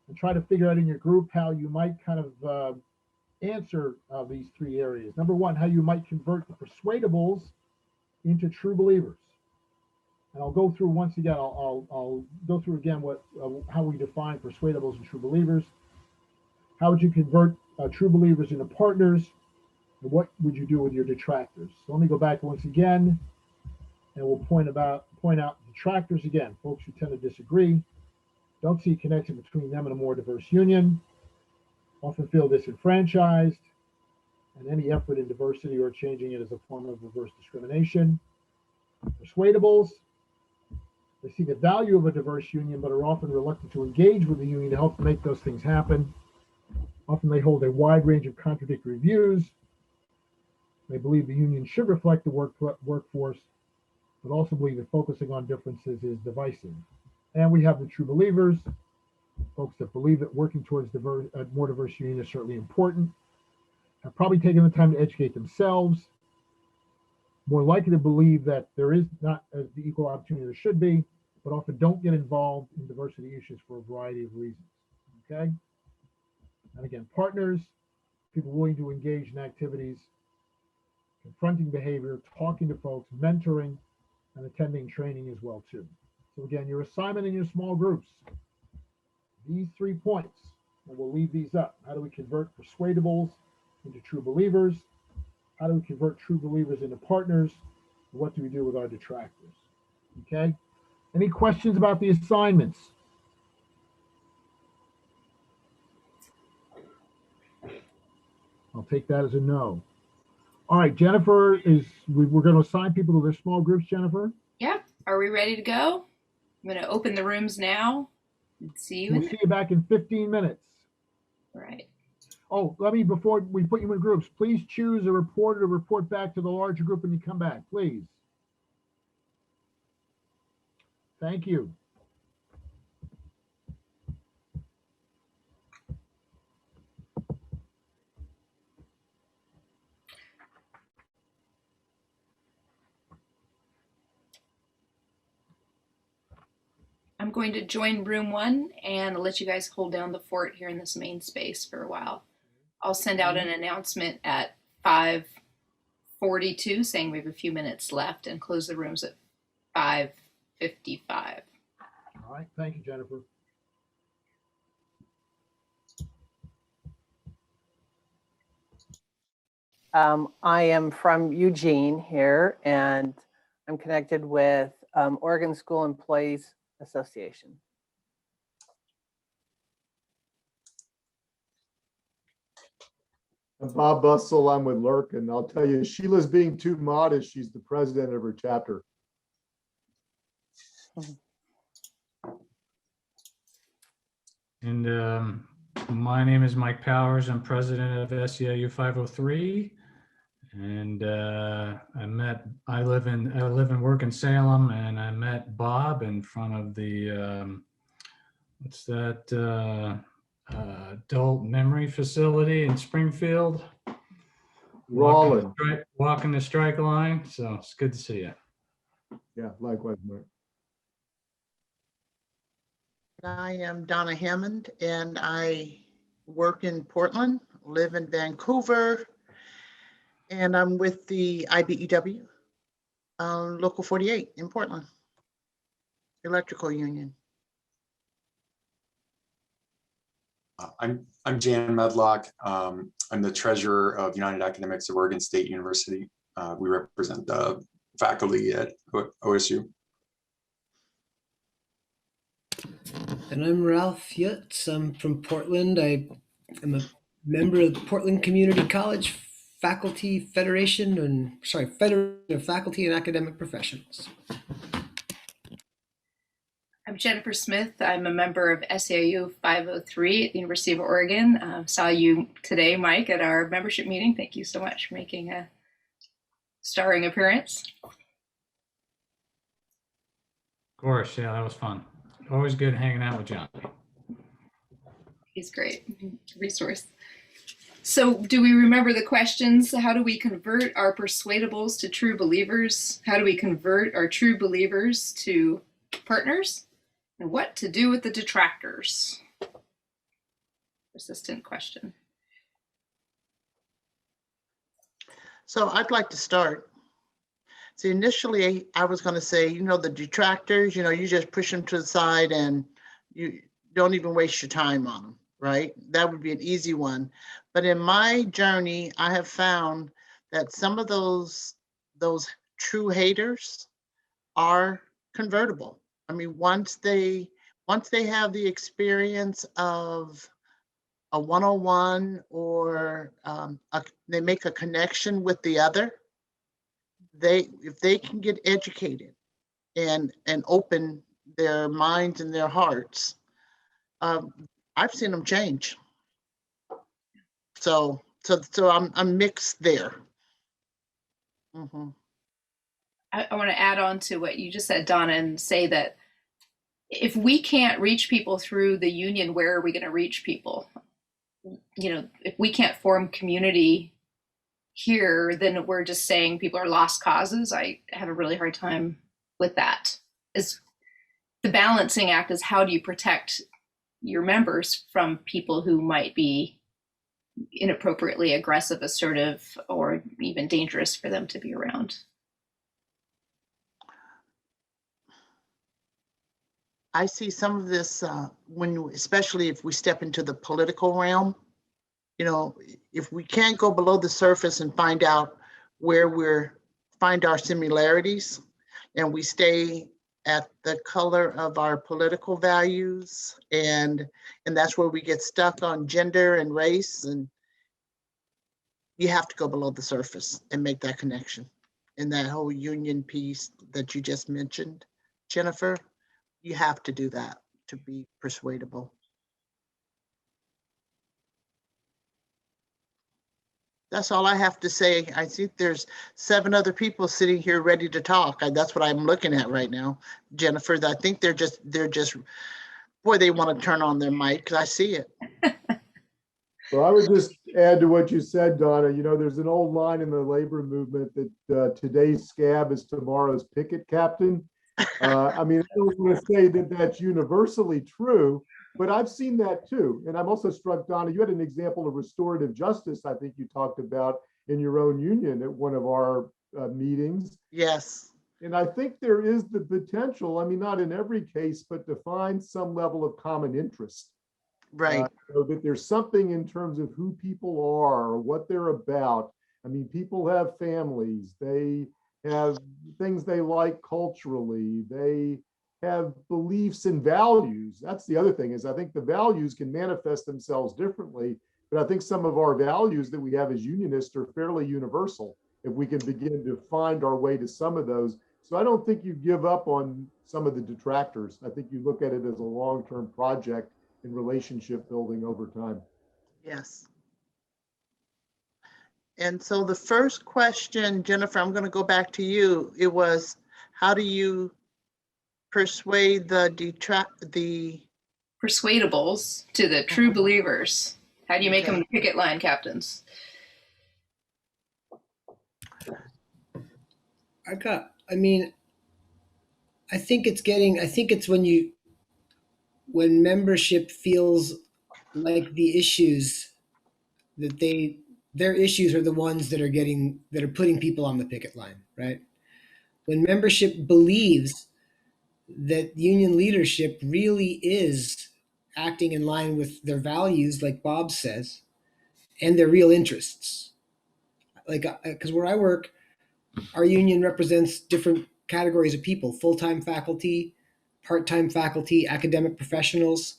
and try to figure out in your group how you might kind of answer these three areas. Number one, how you might convert the persuadables into true believers. And I'll go through once again, I'll go through again how we define persuadables and true believers. How would you convert true believers into partners? And what would you do with your detractors? So let me go back once again, and we'll point out detractors again, folks who tend to disagree, don't see a connection between them and a more diverse union, often feel disenfranchised, and any effort in diversity or changing it as a form of reverse discrimination. Persuadables, they see the value of a diverse union, but are often reluctant to engage with the union to help make those things happen. Often they hold a wide range of contradictory views. They believe the union should reflect the workforce, but also believe that focusing on differences is divisive. And we have the true believers, folks that believe that working towards a more diverse union is certainly important, have probably taken the time to educate themselves, more likely to believe that there is not the equal opportunity there should be, but often don't get involved in diversity issues for a variety of reasons, okay? And again, partners, people willing to engage in activities, confronting behavior, talking to folks, mentoring, and attending training as well too. So again, your assignment in your small groups, these 3 points, and we'll leave these up. How do we convert persuadables into true believers? How do we convert true believers into partners? And what do we do with our detractors? Okay. Any questions about the assignments? I'll take that as a no. All right, Jennifer, we're going to assign people to their small groups, Jennifer? Yeah. Are we ready to go? I'm going to open the rooms now and see you. We'll see you back in 15 minutes. All right. Oh, before we put you in groups, please choose a reporter to report back to the larger group when you come back, please. Thank you. I'm going to join room 1 and let you guys hold down the fort here in this main space for a while. I'll send out an announcement at 5:42 saying we have a few minutes left and close the rooms at 5:55. All right, thank you, Jennifer. I am from Eugene here, and I'm connected with Oregon School Employees Association. I'm Bob Bussell, I'm with Lurk, and I'll tell you, Sheila's being too modest. She's the president of her chapter. And my name is Mike Powers. I'm president of SEIU 503. And I live and work in Salem, and I met Bob in front of the, what's that, adult memory facility in Springfield. Rollin. Walking the strike line. So it's good to see you. Yeah, likewise, Mike. I am Donna Hammond, and I work in Portland, live in Vancouver, and I'm with the IBEW, Local 48 in Portland, Electrical Union. I'm Jan Medlock. I'm the treasurer of United Academics of Oregon State University. We represent the faculty at OSU. And I'm Ralph Yutz. I'm from Portland. I am a member of the Portland Community College Faculty Federation, Federation of Faculty and Academic Professionals. I'm Jennifer Smith. I'm a member of SEIU 503 at the University of Oregon. Saw you today, Mike, at our membership meeting. Thank you so much for making a starring appearance. Of course, yeah, that was fun. Always good hanging out with John. He's great. Resource. So do we remember the questions? How do we convert our persuadables to true believers? How do we convert our true believers to partners? And what to do with the detractors? Persistent question. So I'd like to start. See, initially I was going to say, the detractors, you just push them to the side and you don't even waste your time on them, right? That would be an easy one. But in my journey, I have found that some of those true haters are convertible. I mean, once they have the experience of a one-on-one or they make a connection with the other, if they can get educated and open their minds and their hearts, I've seen them change. So I'm mixed there. Mm-hmm. I want to add on to what you just said, Donna, and say that if we can't reach people through the union, where are we going to reach people? If we can't form community here, then we're just saying people are lost causes. I have a really hard time with that. The balancing act is, how do you protect your members from people who might be inappropriately aggressive, assertive, or even dangerous for them to be around? I see some of this especially if we step into the political realm. If we can't go below the surface and find out where find our similarities, and we stay at the color of our political values, and that's where we get stuck on gender and race, and you have to go below the surface and make that connection. And that whole union piece that you just mentioned, Jennifer, you have to do that to be persuadable. That's all I have to say. I think there's 7 other people sitting here ready to talk. That's what I'm looking at right now, Jennifer. I think they're just, boy, they want to turn on their mic because I see it. So I would just add to what you said, Donna. There's an old line in the labor movement that today's scab is tomorrow's picket captain. I mean, I don't want to say that that's universally true, but I've seen that too. And I'm also struck, Donna, you had an example of restorative justice, I think you talked about in your own union at one of our meetings. Yes. And I think there is the potential, I mean, not in every case, but to find some level of common interest. Right. So that there's something in terms of who people are, or what they're about. I mean, people have families, they have things they like culturally, they have beliefs and values. That's the other thing, is I think the values can manifest themselves differently, but I think some of our values that we have as unionists are fairly universal if we can begin to find our way to some of those. So I don't think you give up on some of the detractors. I think you look at it as a long-term project in relationship building over time. Yes. And so the first question, Jennifer, I'm going to go back to you. It was, how do you persuade the Persuadables to the true believers. How do you make Okay. them picket line captains? I think it's when membership feels like the issues that their issues are the ones that are putting people on the picket line, right? When membership believes that union leadership really is acting in line with their values, like Bob says, and their real interests. Like, because where I work, our union represents different categories of people: full-time faculty, part-time faculty, academic professionals.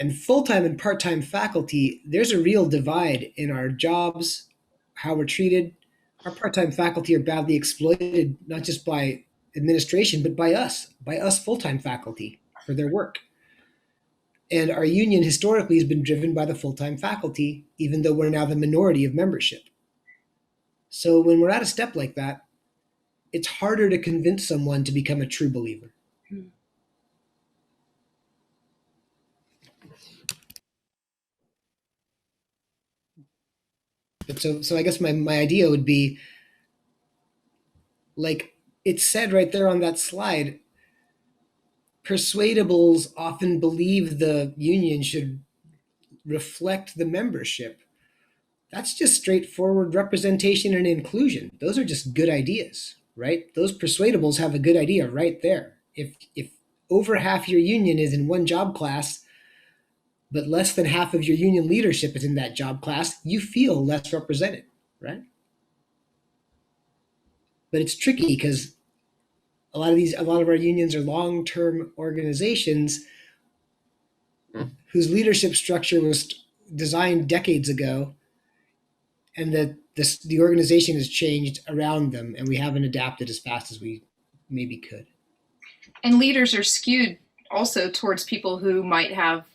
And full-time and part-time faculty, there's a real divide in our jobs, how we're treated. Our part-time faculty are badly exploited, not just by administration, but by us full-time faculty for their work. And our union historically has been driven by the full-time faculty, even though we're now the minority of membership. So when we're at a step like that, it's harder to convince someone to become a true believer. But so I guess my idea would be, like it's said right there on that slide, persuadables often believe the union should reflect the membership. That's just straightforward representation and inclusion. Those are just good ideas, right? Those persuadables have a good idea right there. If over half your union is in one job class, but less than half of your union leadership is in that job class, you feel less represented, right? But it's tricky because a lot of our unions are long-term organizations whose leadership structure was designed decades ago, and that the organization has changed around them, and we haven't adapted as fast as we maybe could. And leaders are skewed also towards people who might have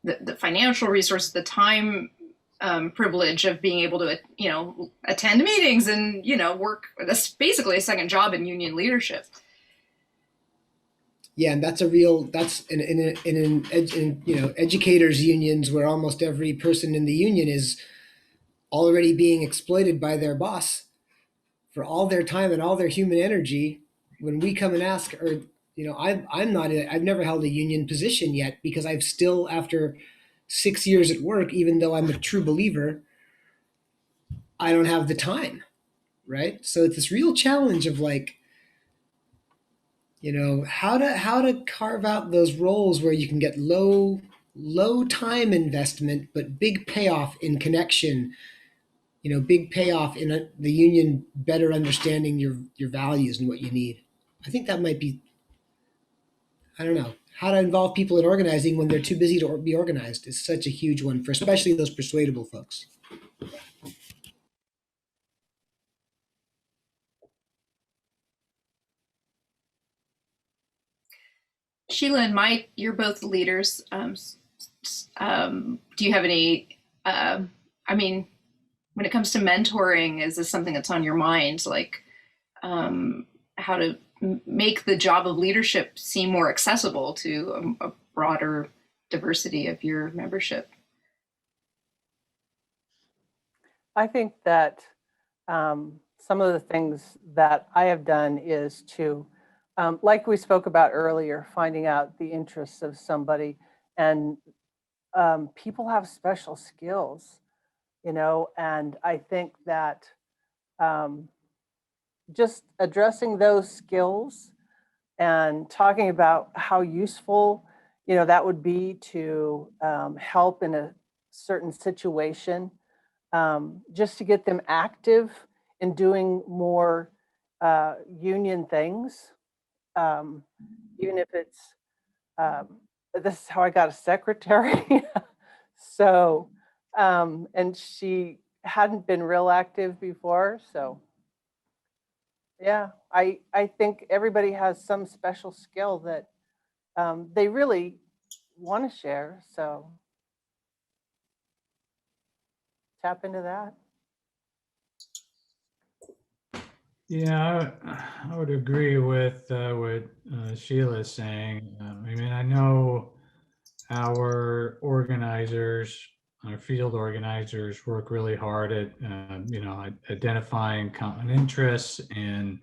the financial resources, the time privilege of being able to, attend meetings and, work. That's basically a second job in union leadership. Yeah, and that's in educators unions where almost every person in the union is already being exploited by their boss for all their time and all their human energy. When we come and ask, or I've never held a union position yet because I've still, after 6 years at work, even though I'm a true believer, I don't have the time, right? So it's this real challenge of how to carve out those roles where you can get low time investment, but big payoff in connection, big payoff in the union better understanding your values and what you need. I think that might be, I don't know, how to involve people in organizing when they're too busy to be organized is such a huge one for especially those persuadable folks. Sheila and Mike, you're both leaders. Do you have any, when it comes to mentoring, is this something that's on your mind? Like how to make the job of leadership seem more accessible to a broader diversity of your membership? I think that some of the things that I have done is to like we spoke about earlier, finding out the interests of somebody. And people have special skills, you know, and I think that just addressing those skills and talking about how useful, you know, that would be to help in a certain situation, just to get them active in doing more union things, even if it's, this is how I got a secretary. So, and she hadn't been real active before, so. Yeah, I think everybody has some special skill that they really want to share. So tap into that. Yeah, I would agree with what Sheila is saying. I mean, I know our organizers, our field organizers work really hard at, you know, identifying common interests and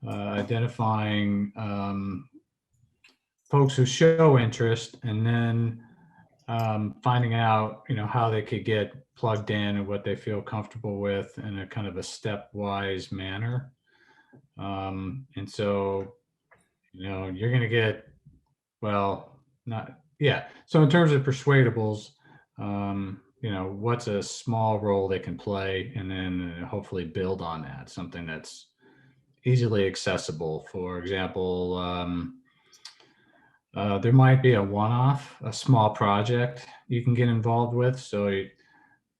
identifying folks who show interest, and then finding out, you know, how they could get plugged in and what they feel comfortable with in a kind of a stepwise manner. And so, you know, you're going to get, well, not, yeah. So in terms of persuadables, you know, what's a small role they can play, and then hopefully build on that, something that's easily accessible. For example, there might be a one-off, a small project you can get involved with. So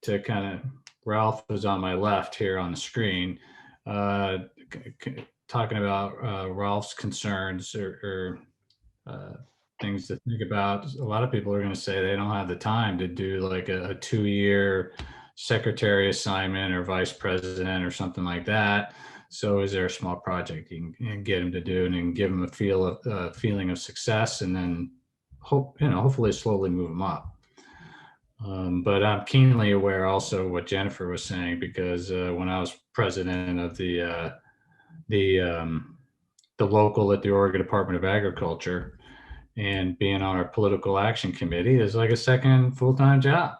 to kind of, Ralph was on my left here on the screen, talking about Ralph's concerns or things to think about. A lot of people are going to say they don't have the time to do like a 2-year secretary assignment or vice president or something like that. So is there a small project you can get them to do and give them a feeling of success, and then hopefully slowly move them up. But I'm keenly aware also what Jennifer was saying, because when I was president of the local at the Oregon Department of Agriculture, and being on our political action committee is like a second full-time job.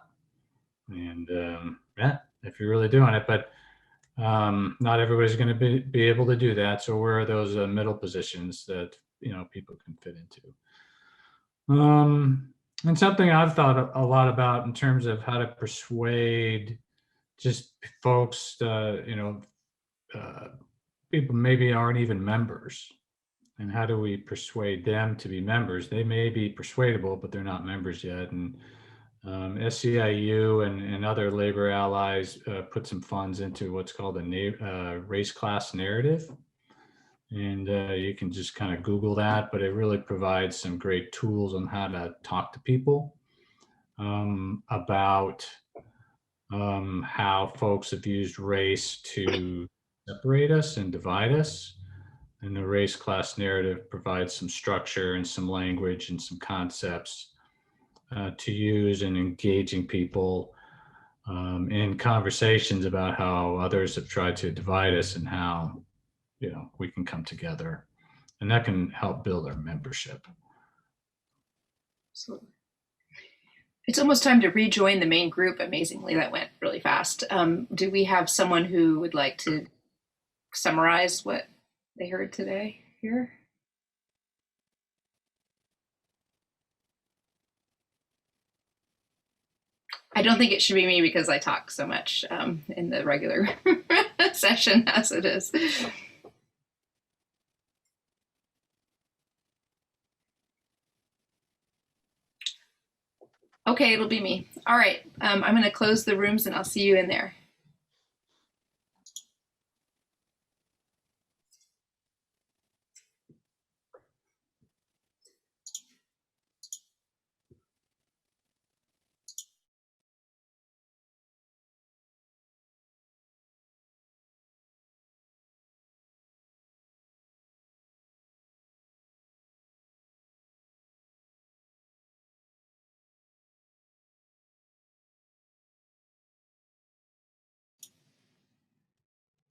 And yeah, if you're really doing it, but not everybody's going to be able to do that. So where are those middle positions that, you know, people can fit into? And something I've thought a lot about in terms of how to persuade just folks, you know, people maybe aren't even members. And how do we persuade them to be members? They may be persuadable, but they're not members yet. And SEIU and other labor allies put some funds into what's called a race class narrative. And you can just kind of Google that, but it really provides some great tools on how to talk to people about how folks have used race to separate us and divide us. And the race class narrative provides some structure and some language and some concepts to use in engaging people in conversations about how others have tried to divide us, and how, you know, we can come together, and that can help build our membership. Absolutely. It's almost time to rejoin the main group. Amazingly, that went really fast. Do we have someone who would like to summarize what they heard today here? I don't think it should be me, because I talk so much in the regular session as it is. Okay, it'll be me. All right, I'm going to close the rooms and I'll see you in there.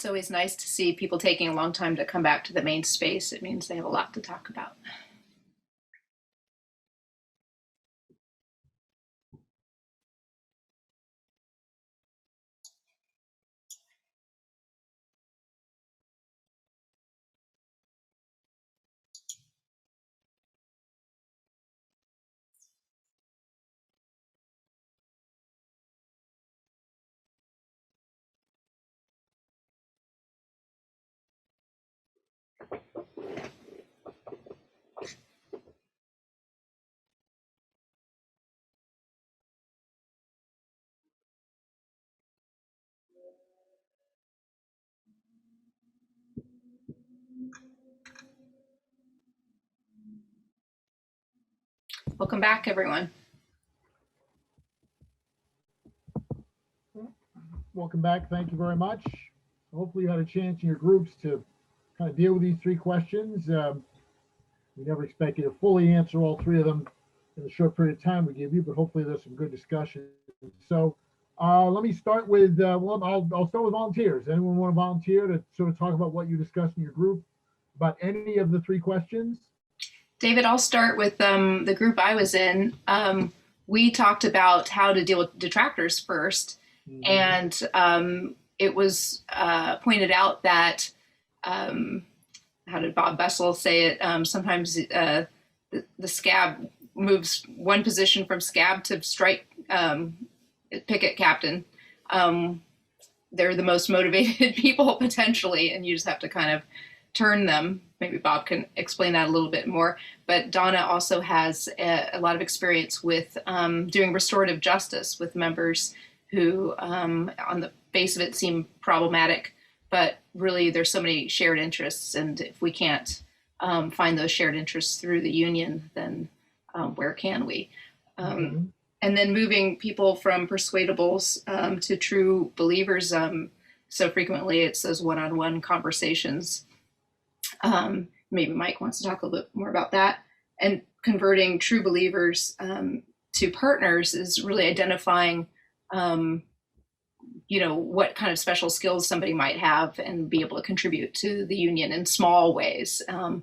It's always nice to see people taking a long time to come back to the main space. It means they have a lot to talk about. Welcome back, everyone. Welcome back. Thank you very much. Hopefully you had a chance in your groups to kind of deal with these three questions. We never expect you to fully answer all three of them in the short period of time we give you, but hopefully there's some good discussion. So let me start with, well, I'll start with volunteers. Anyone want to volunteer to sort of talk about what you discussed in your group about any of the three questions? David, I'll start with the group I was in. We talked about how to deal with detractors first. And it was pointed out that, how did Bob Bessel say it? Sometimes the scab moves one position from scab to strike picket captain. They're the most motivated people potentially, and you just have to kind of turn them. Maybe Bob can explain that a little bit more. But Donna also has a lot of experience with doing restorative justice with members who on the face of it seem problematic, but really there's so many shared interests. And if we can't find those shared interests through the union, then where can we? And then moving people from persuadables to true believers. So frequently it's those one-on-one conversations. Maybe Mike wants to talk a little bit more about that. And converting true believers to partners is really identifying what kind of special skills somebody might have and be able to contribute to the union in small ways. And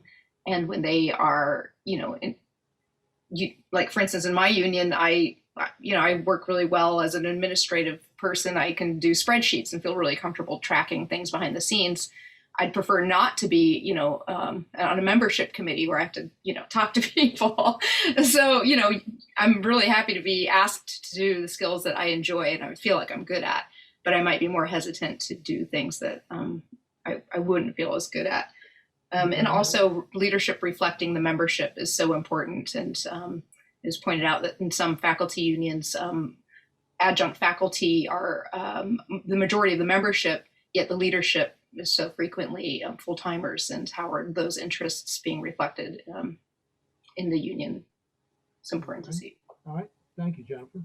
when they are, like for instance, in my union, I work really well as an administrative person. I can do spreadsheets and feel really comfortable tracking things behind the scenes. I'd prefer not to be, on a membership committee where I have to, talk to people. So, I'm really happy to be asked to do the skills that I enjoy and I feel like I'm good at, but I might be more hesitant to do things that I wouldn't feel as good at. And also leadership reflecting the membership is so important. And it was pointed out that in some faculty unions, adjunct faculty are the majority of the membership, yet the leadership is so frequently full-timers, and how are those interests being reflected in the union? It's important to see. All right, thank you, Jennifer.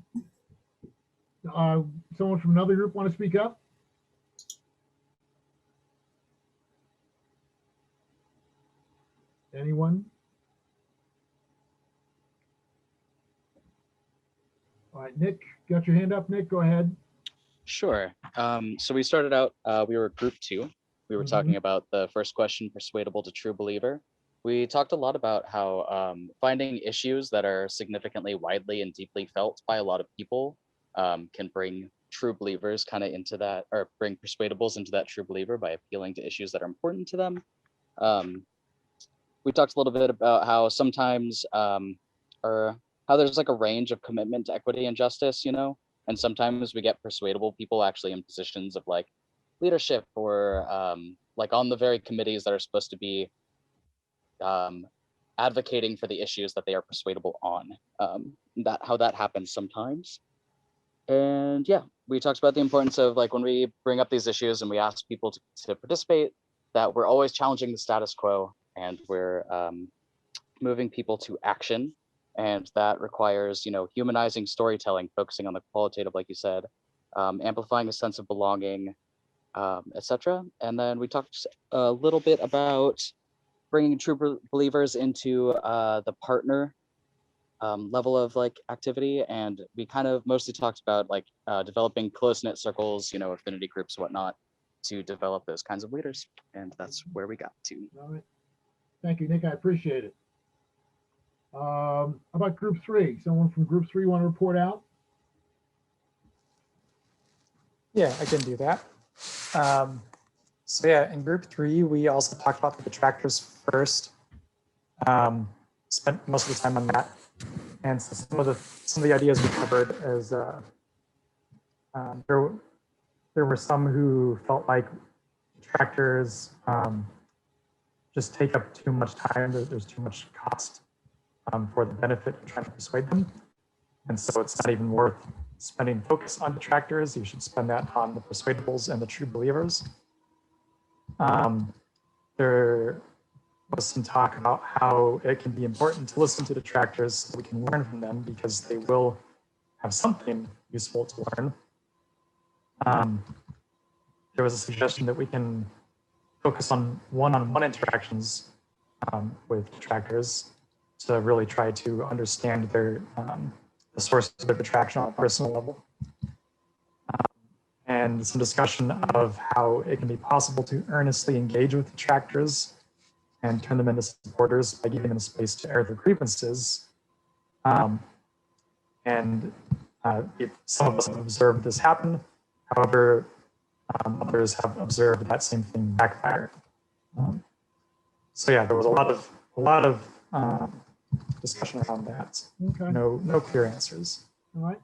Someone from another group want to speak up? Anyone? All right, Nick, got your hand up. Nick, go ahead. Sure. So we started out, we were group 2. We were talking about the first question, persuadable to true believer. We talked a lot about how finding issues that are significantly widely and deeply felt by a lot of people can bring true believers kind of into that, or bring persuadables into that true believer by appealing to issues that are important to them. We talked a little bit about how sometimes, or how there's like a range of commitment to equity and justice, and sometimes we get persuadable people actually in positions of like leadership or like on the very committees that are supposed to be advocating for the issues that they are persuadable on. How that happens sometimes. And yeah, we talked about the importance of like when we bring up these issues and we ask people to participate, that we're always challenging the status quo and we're moving people to action. And that requires, humanizing storytelling, focusing on the qualitative, like you said, amplifying a sense of belonging, etc. And then we talked a little bit about bringing true believers into the partner level of like activity. And we kind of mostly talked about like developing close-knit circles, affinity groups, whatnot. to develop those kinds of leaders. And that's where we got to. All right. Thank you, Nick. I appreciate it. How about group three? Someone from group three want to report out? Yeah, I can do that. So yeah, in group three, we also talked about the detractors first. Spent most of the time on that. And so some of the ideas we covered is there were some who felt like detractors just take up too much time. There's too much cost for the benefit of trying to persuade them. And so it's not even worth spending focus on detractors. You should spend that on the persuadables and the true believers. There was some talk about how it can be important to listen to detractors so we can learn from them because they will have something useful to learn. There was a suggestion that we can focus on one-on-one interactions with detractors to really try to understand the source of their detraction on a personal level. And some discussion of how it can be possible to earnestly engage with detractors and turn them into supporters by giving them space to air their grievances. Some of us have observed this happen. However, others have observed that same thing backfire. So yeah, there was a lot of discussion around that. Okay. No clear answers. All right.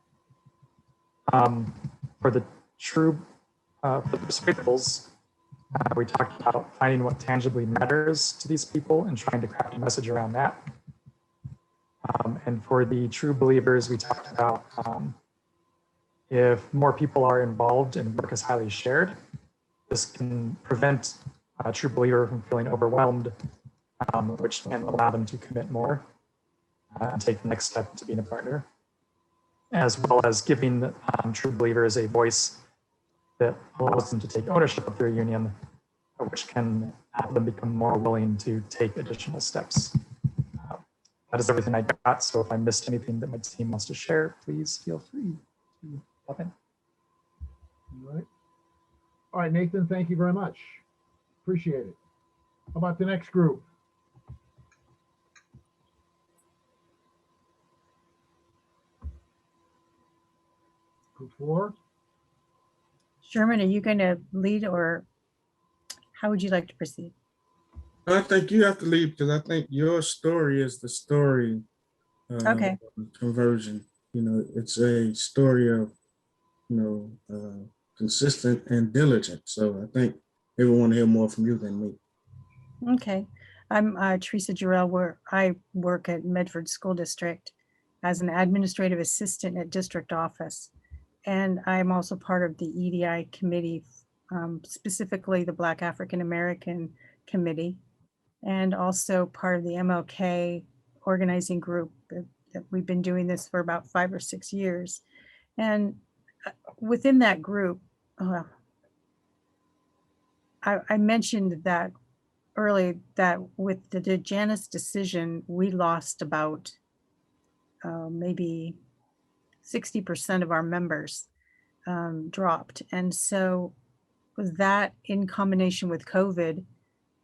For the persuadables, we talked about finding what tangibly matters to these people and trying to craft a message around that. And for the true believers, we talked about if more people are involved and work is highly shared, this can prevent a true believer from feeling overwhelmed, which can allow them to commit more and take the next step to being a partner, as well as giving true believers a voice that allows them to take ownership of their union, which can help them become more willing to take additional steps. That is everything I got. So if I missed anything that my team wants to share, please feel free to hop in. All right. All right, Nathan, thank you very much. Appreciate it. How about the next group? Group four? Sherman, are you going to lead or how would you like to proceed? I think you have to lead because I think your story is the story Okay. of conversion. You know, it's a story of, consistent and diligent. So I think everyone want to hear more from you than me. Okay. I'm Teresa Jarrell, where I work at Medford School District as an administrative assistant at district office. And I'm also part of the EDI committee, specifically the Black African American Committee, and also part of the MLK organizing group that we've been doing this for about 5 or 6 years. And within that group, I mentioned that early that with the Janus decision, we lost about maybe 60% of our members dropped. And so that in combination with COVID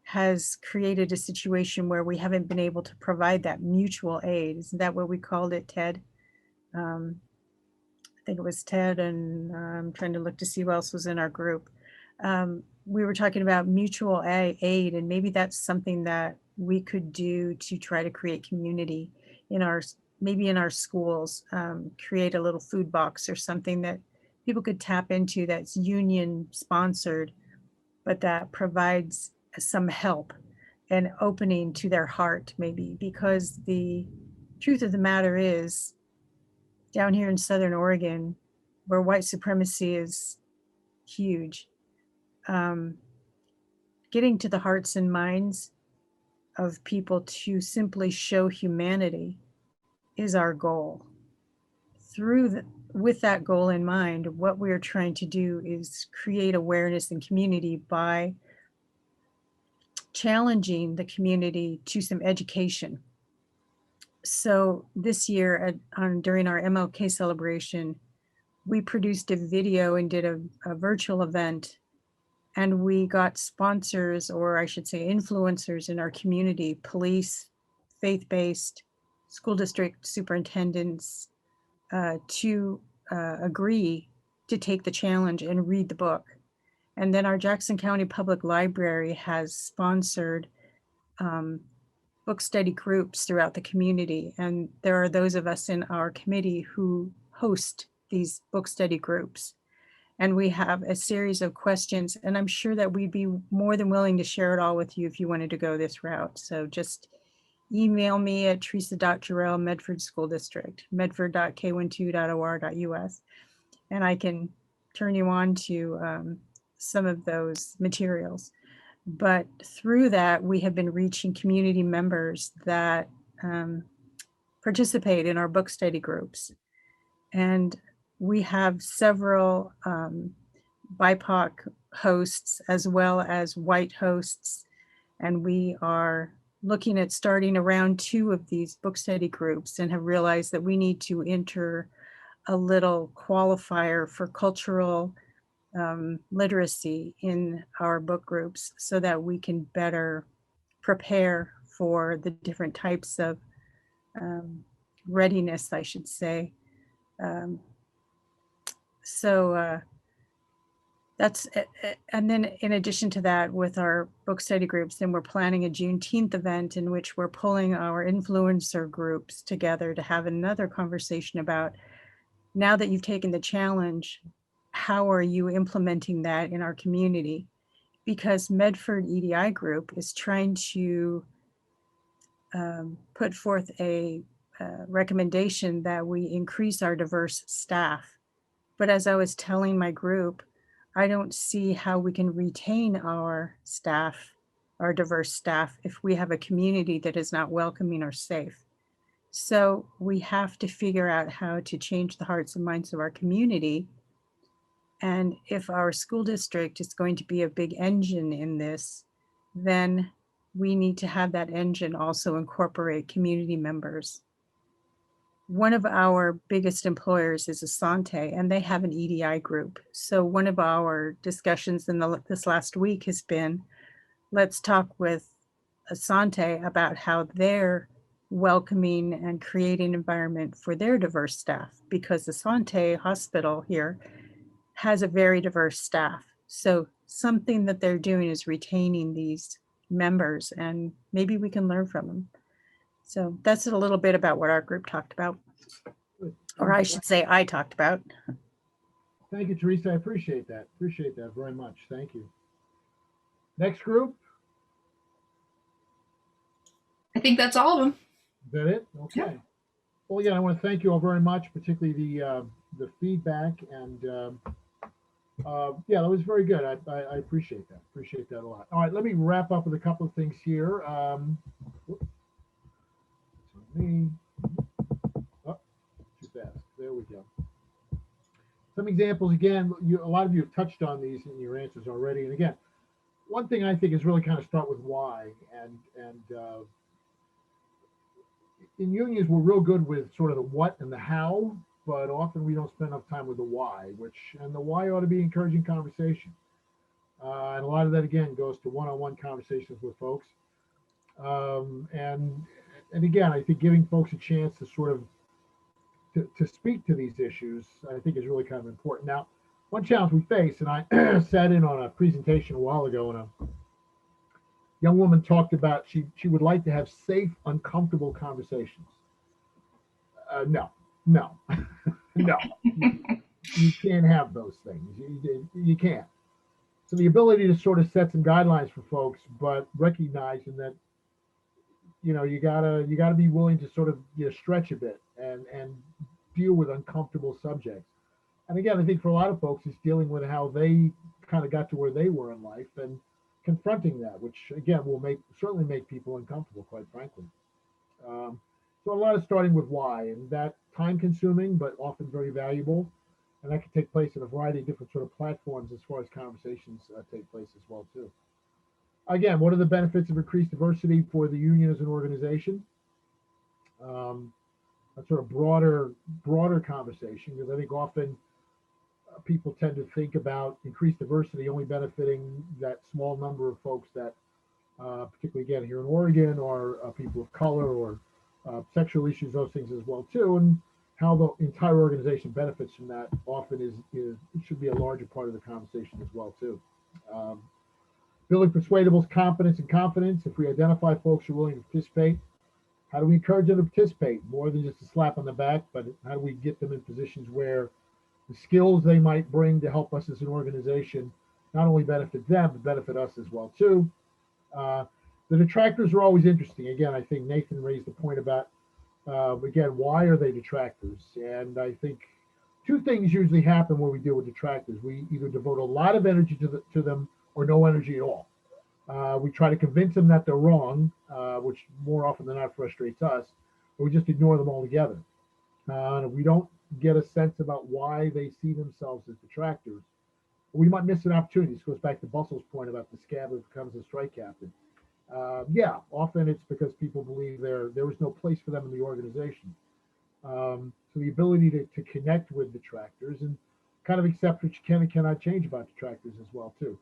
has created a situation where we haven't been able to provide that mutual aid. Isn't that what we called it, Ted? I think it was Ted, and I'm trying to look to see who else was in our group. We were talking about mutual aid, and maybe that's something that we could do to try to create community in maybe in our schools, create a little food box or something that people could tap into that's union sponsored, but that provides some help and opening to their heart, maybe, because the truth of the matter is, down here in Southern Oregon, where white supremacy is huge, getting to the hearts and minds of people to simply show humanity is our goal. With that goal in mind, what we're trying to do is create awareness and community by challenging the community to some education. So this year during our MLK celebration, we produced a video and did a virtual event And we got sponsors, or I should say influencers in our community, police, faith-based, school district superintendents, to agree to take the challenge and read the book. And then our Jackson County Public Library has sponsored book study groups throughout the community. And there are those of us in our committee who host these book study groups. And we have a series of questions, and I'm sure that we'd be more than willing to share it all with you if you wanted to go this route. So just email me at teresa.jarrell, Medford School District, medford.k12.or.us, and I can turn you on to some of those materials. But through that, we have been reaching community members that participate in our book study groups. And we have several BIPOC hosts as well as white hosts. And we are looking at starting around 2 of these book study groups and have realized that we need to enter a little qualifier for cultural literacy in our book groups so that we can better prepare for the different types of readiness, I should say. That's, and then in addition to that, with our book study groups, then we're planning a Juneteenth event in which we're pulling our influencer groups together to have another conversation about, now that you've taken the challenge, how are you implementing that in our community? Because Medford EDI Group is trying to put forth a recommendation that we increase our diverse staff. But as I was telling my group, I don't see how we can retain our staff, our diverse staff, if we have a community that is not welcoming or safe. So we have to figure out how to change the hearts and minds of our community. And if our school district is going to be a big engine in this, then we need to have that engine also incorporate community members. One of our biggest employers is Asante, and they have an EDI group. So one of our discussions in this last week has been, let's talk with Asante about how they're welcoming and creating an environment for their diverse staff, because Asante Hospital here has a very diverse staff. So something that they're doing is retaining these members, and maybe we can learn from them. So that's a little bit about what our group talked about, or I should say I talked about. Thank you, Teresa. I appreciate that. Appreciate that very much. Thank you. Next group. I think that's all of them. Is that it? Okay. Yeah. Well, again, I want to thank you all very much, particularly the feedback, and yeah, that was very good. I appreciate that. Appreciate that a lot. All right, let me wrap up with a couple of things here. Too fast. There we go. Some examples, again, a lot of you have touched on these in your answers already. And again, one thing I think is really kind of start with why. And in unions, we're real good with sort of the what and the how, but often we don't spend enough time with the why, and the why ought to be encouraging conversation. And a lot of that, again, goes to one-on-one conversations with folks. And again, I think giving folks a chance to sort of to speak to these issues, I think is really kind of important. Now, one challenge we face, and I sat in on a presentation a while ago, and a young woman talked about she would like to have safe, uncomfortable conversations. No, no. You can't have those things. You can't. So the ability to sort of set some guidelines for folks, but recognizing that, you gotta be willing to sort of stretch a bit and deal with uncomfortable subjects. And again, I think for a lot of folks, it's dealing with how they kind of got to where they were in life and confronting that, which again will certainly make people uncomfortable, quite frankly. So a lot of starting with why, and that time consuming, but often very valuable. And that can take place in a variety of different sort of platforms as far as conversations take place as well too. Again, what are the benefits of increased diversity for the union as an organization? A sort of broader conversation, because I think often people tend to think about increased diversity only benefiting that small number of folks that, particularly again here in Oregon, or people of color, or sexual issues, those things as well too, and how the entire organization benefits from that often is it should be a larger part of the conversation as well too. Building persuadables, competence, and confidence. If we identify folks who are willing to participate, how do we encourage them to participate? More than just a slap on the back, but how do we get them in positions where the skills they might bring to help us as an organization not only benefit them, but benefit us as well too. The detractors are always interesting. Again, I think Nathan raised the point about, again, why are they detractors? And I think two things usually happen when we deal with detractors. We either devote a lot of energy to them or no energy at all. We try to convince them that they're wrong, which more often than not frustrates us, or we just ignore them altogether. If we don't get a sense about why they see themselves as detractors, we might miss an opportunity. This goes back to Bussel's point about the scab that becomes a strike captain. Yeah, often it's because people believe there was no place for them in the organization. So the ability to connect with detractors and kind of accept what you can and cannot change about detractors as well too.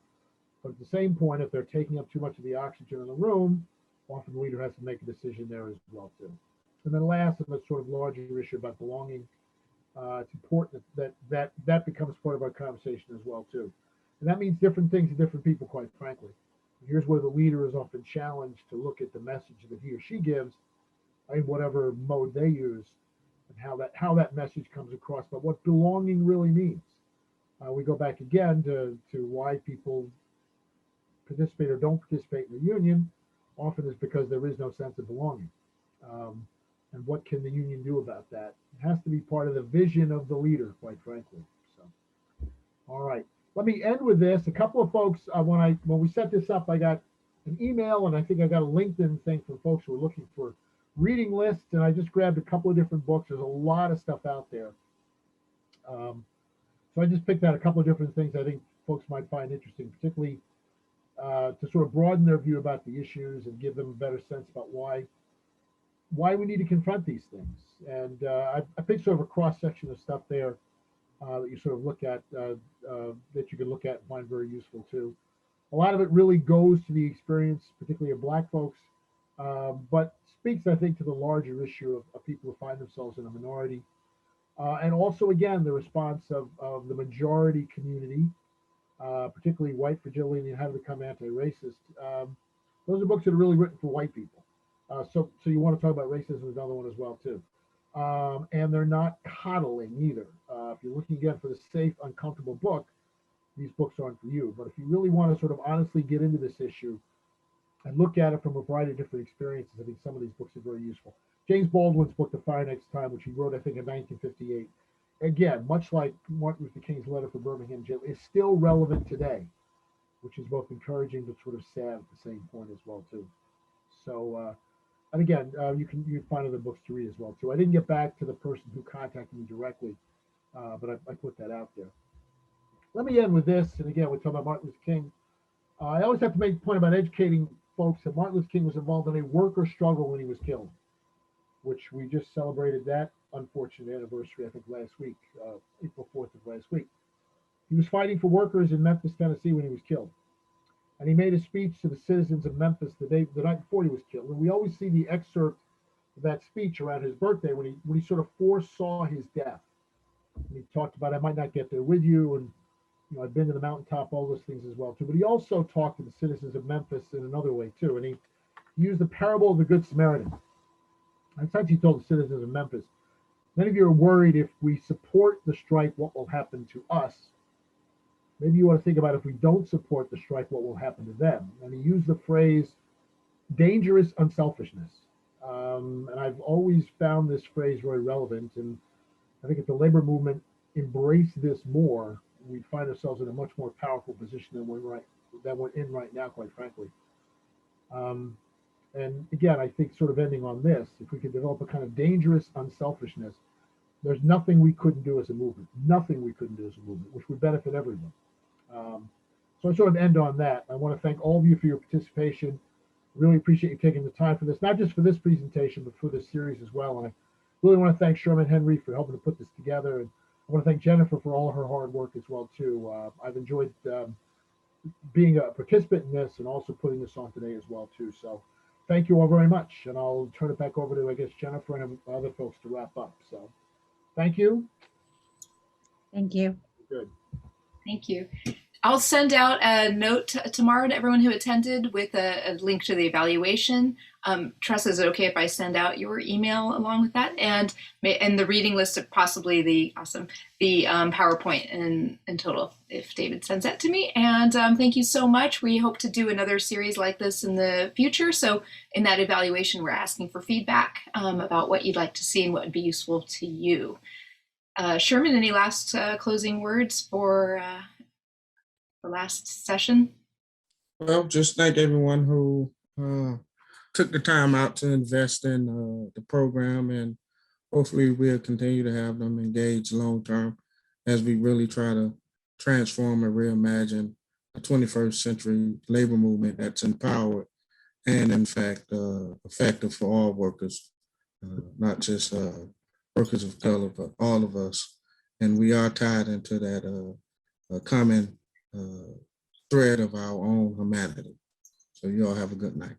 But at the same point, if they're taking up too much of the oxygen in the room, often the leader has to make a decision there as well too. And then last, and the sort of larger issue about belonging, it's important that becomes part of our conversation as well too. And that means different things to different people, quite frankly. Here's where the leader is often challenged to look at the message that he or she gives in whatever mode they use, and how that message comes across, but what belonging really means. We go back again to why people participate or don't participate in the union. Often is because there is no sense of belonging. And what can the union do about that? It has to be part of the vision of the leader, quite frankly. So, all right. Let me end with this. A couple of folks, when we set this up, I got an email, and I think I got a LinkedIn thing from folks who are looking for reading lists, and I just grabbed a couple of different books. There's a lot of stuff out there. So I just picked out a couple of different things I think folks might find interesting, particularly to sort of broaden their view about the issues and give them a better sense about why we need to confront these things. And I picked sort of a cross section of stuff there that you sort of look at, that you can look at and find very useful too. A lot of it really goes to the experience, particularly of Black folks, but speaks, I think, to the larger issue of people who find themselves in a minority. And also, again, the response of the majority community, particularly white fragility and how to become anti-racist. Those are books that are really written for white people. So you want to talk about racism is another one as well too. And they're not coddling either. If you're looking again for the safe, uncomfortable book, these books aren't for you. But if you really want to sort of honestly get into this issue and look at it from a variety of different experiences, I think some of these books are very useful. James Baldwin's book, The Fire Next Time, which he wrote, I think, in 1958, again, much like Martin Luther King's letter from Birmingham jail, is still relevant today, which is both encouraging but sort of sad at the same point as well too. So, and again, you can find other books to read as well too. I didn't get back to the person who contacted me directly, but I put that out there. Let me end with this, and again, we're talking about Martin Luther King. I always have to make a point about educating folks that Martin Luther King was involved in a worker struggle when he was killed, which we just celebrated that unfortunate anniversary, I think, last week, April 4th of last week. He was fighting for workers in Memphis, Tennessee when he was killed. And he made a speech to the citizens of Memphis the night before he was killed. And we always see the excerpt of that speech around his birthday when he sort of foresaw his death. And he talked about, I might not get there with you, and I've been to the mountaintop, all those things as well too. But he also talked to the citizens of Memphis in another way too. And he used the parable of the Good Samaritan. And sometimes he told the citizens of Memphis, many of you are worried if we support the strike, what will happen to us? Maybe you want to think about if we don't support the strike, what will happen to them? And he used the phrase dangerous unselfishness. And I've always found this phrase very relevant. And I think if the labor movement embraced this more, we'd find ourselves in a much more powerful position than we're in right now, quite frankly. And again, I think sort of ending on this, if we could develop a kind of dangerous unselfishness, there's nothing we couldn't do as a movement, which would benefit everyone. So I sort of end on that. I want to thank all of you for your participation. Really appreciate you taking the time for this, not just for this presentation, but for this series as well. And I really want to thank Sherman Henry for helping to put this together. And I want to thank Jennifer for all her hard work as well too. I've enjoyed being a participant in this and also putting this on today as well too. So thank you all very much. And I'll turn it back over to, I guess, Jennifer and other folks to wrap up. So thank you. Thank you. Good. Thank you. I'll send out a note tomorrow to everyone who attended with a link to the evaluation. Tressa, is it okay if I send out your email along with that? And the reading list of possibly the PowerPoint in total, if David sends that to me. And thank you so much. We hope to do another series like this in the future. So in that evaluation, we're asking for feedback about what you'd like to see and what would be useful to you. Sherman, any last closing words for the last session? Well, just thank everyone who took the time out to invest in the program, and hopefully we'll continue to have them engaged long-term as we really try to transform and reimagine a 21st century labor movement that's empowered and in fact effective for all workers, not just workers of color, but all of us. And we are tied into that common thread of our own humanity. So you all have a good night.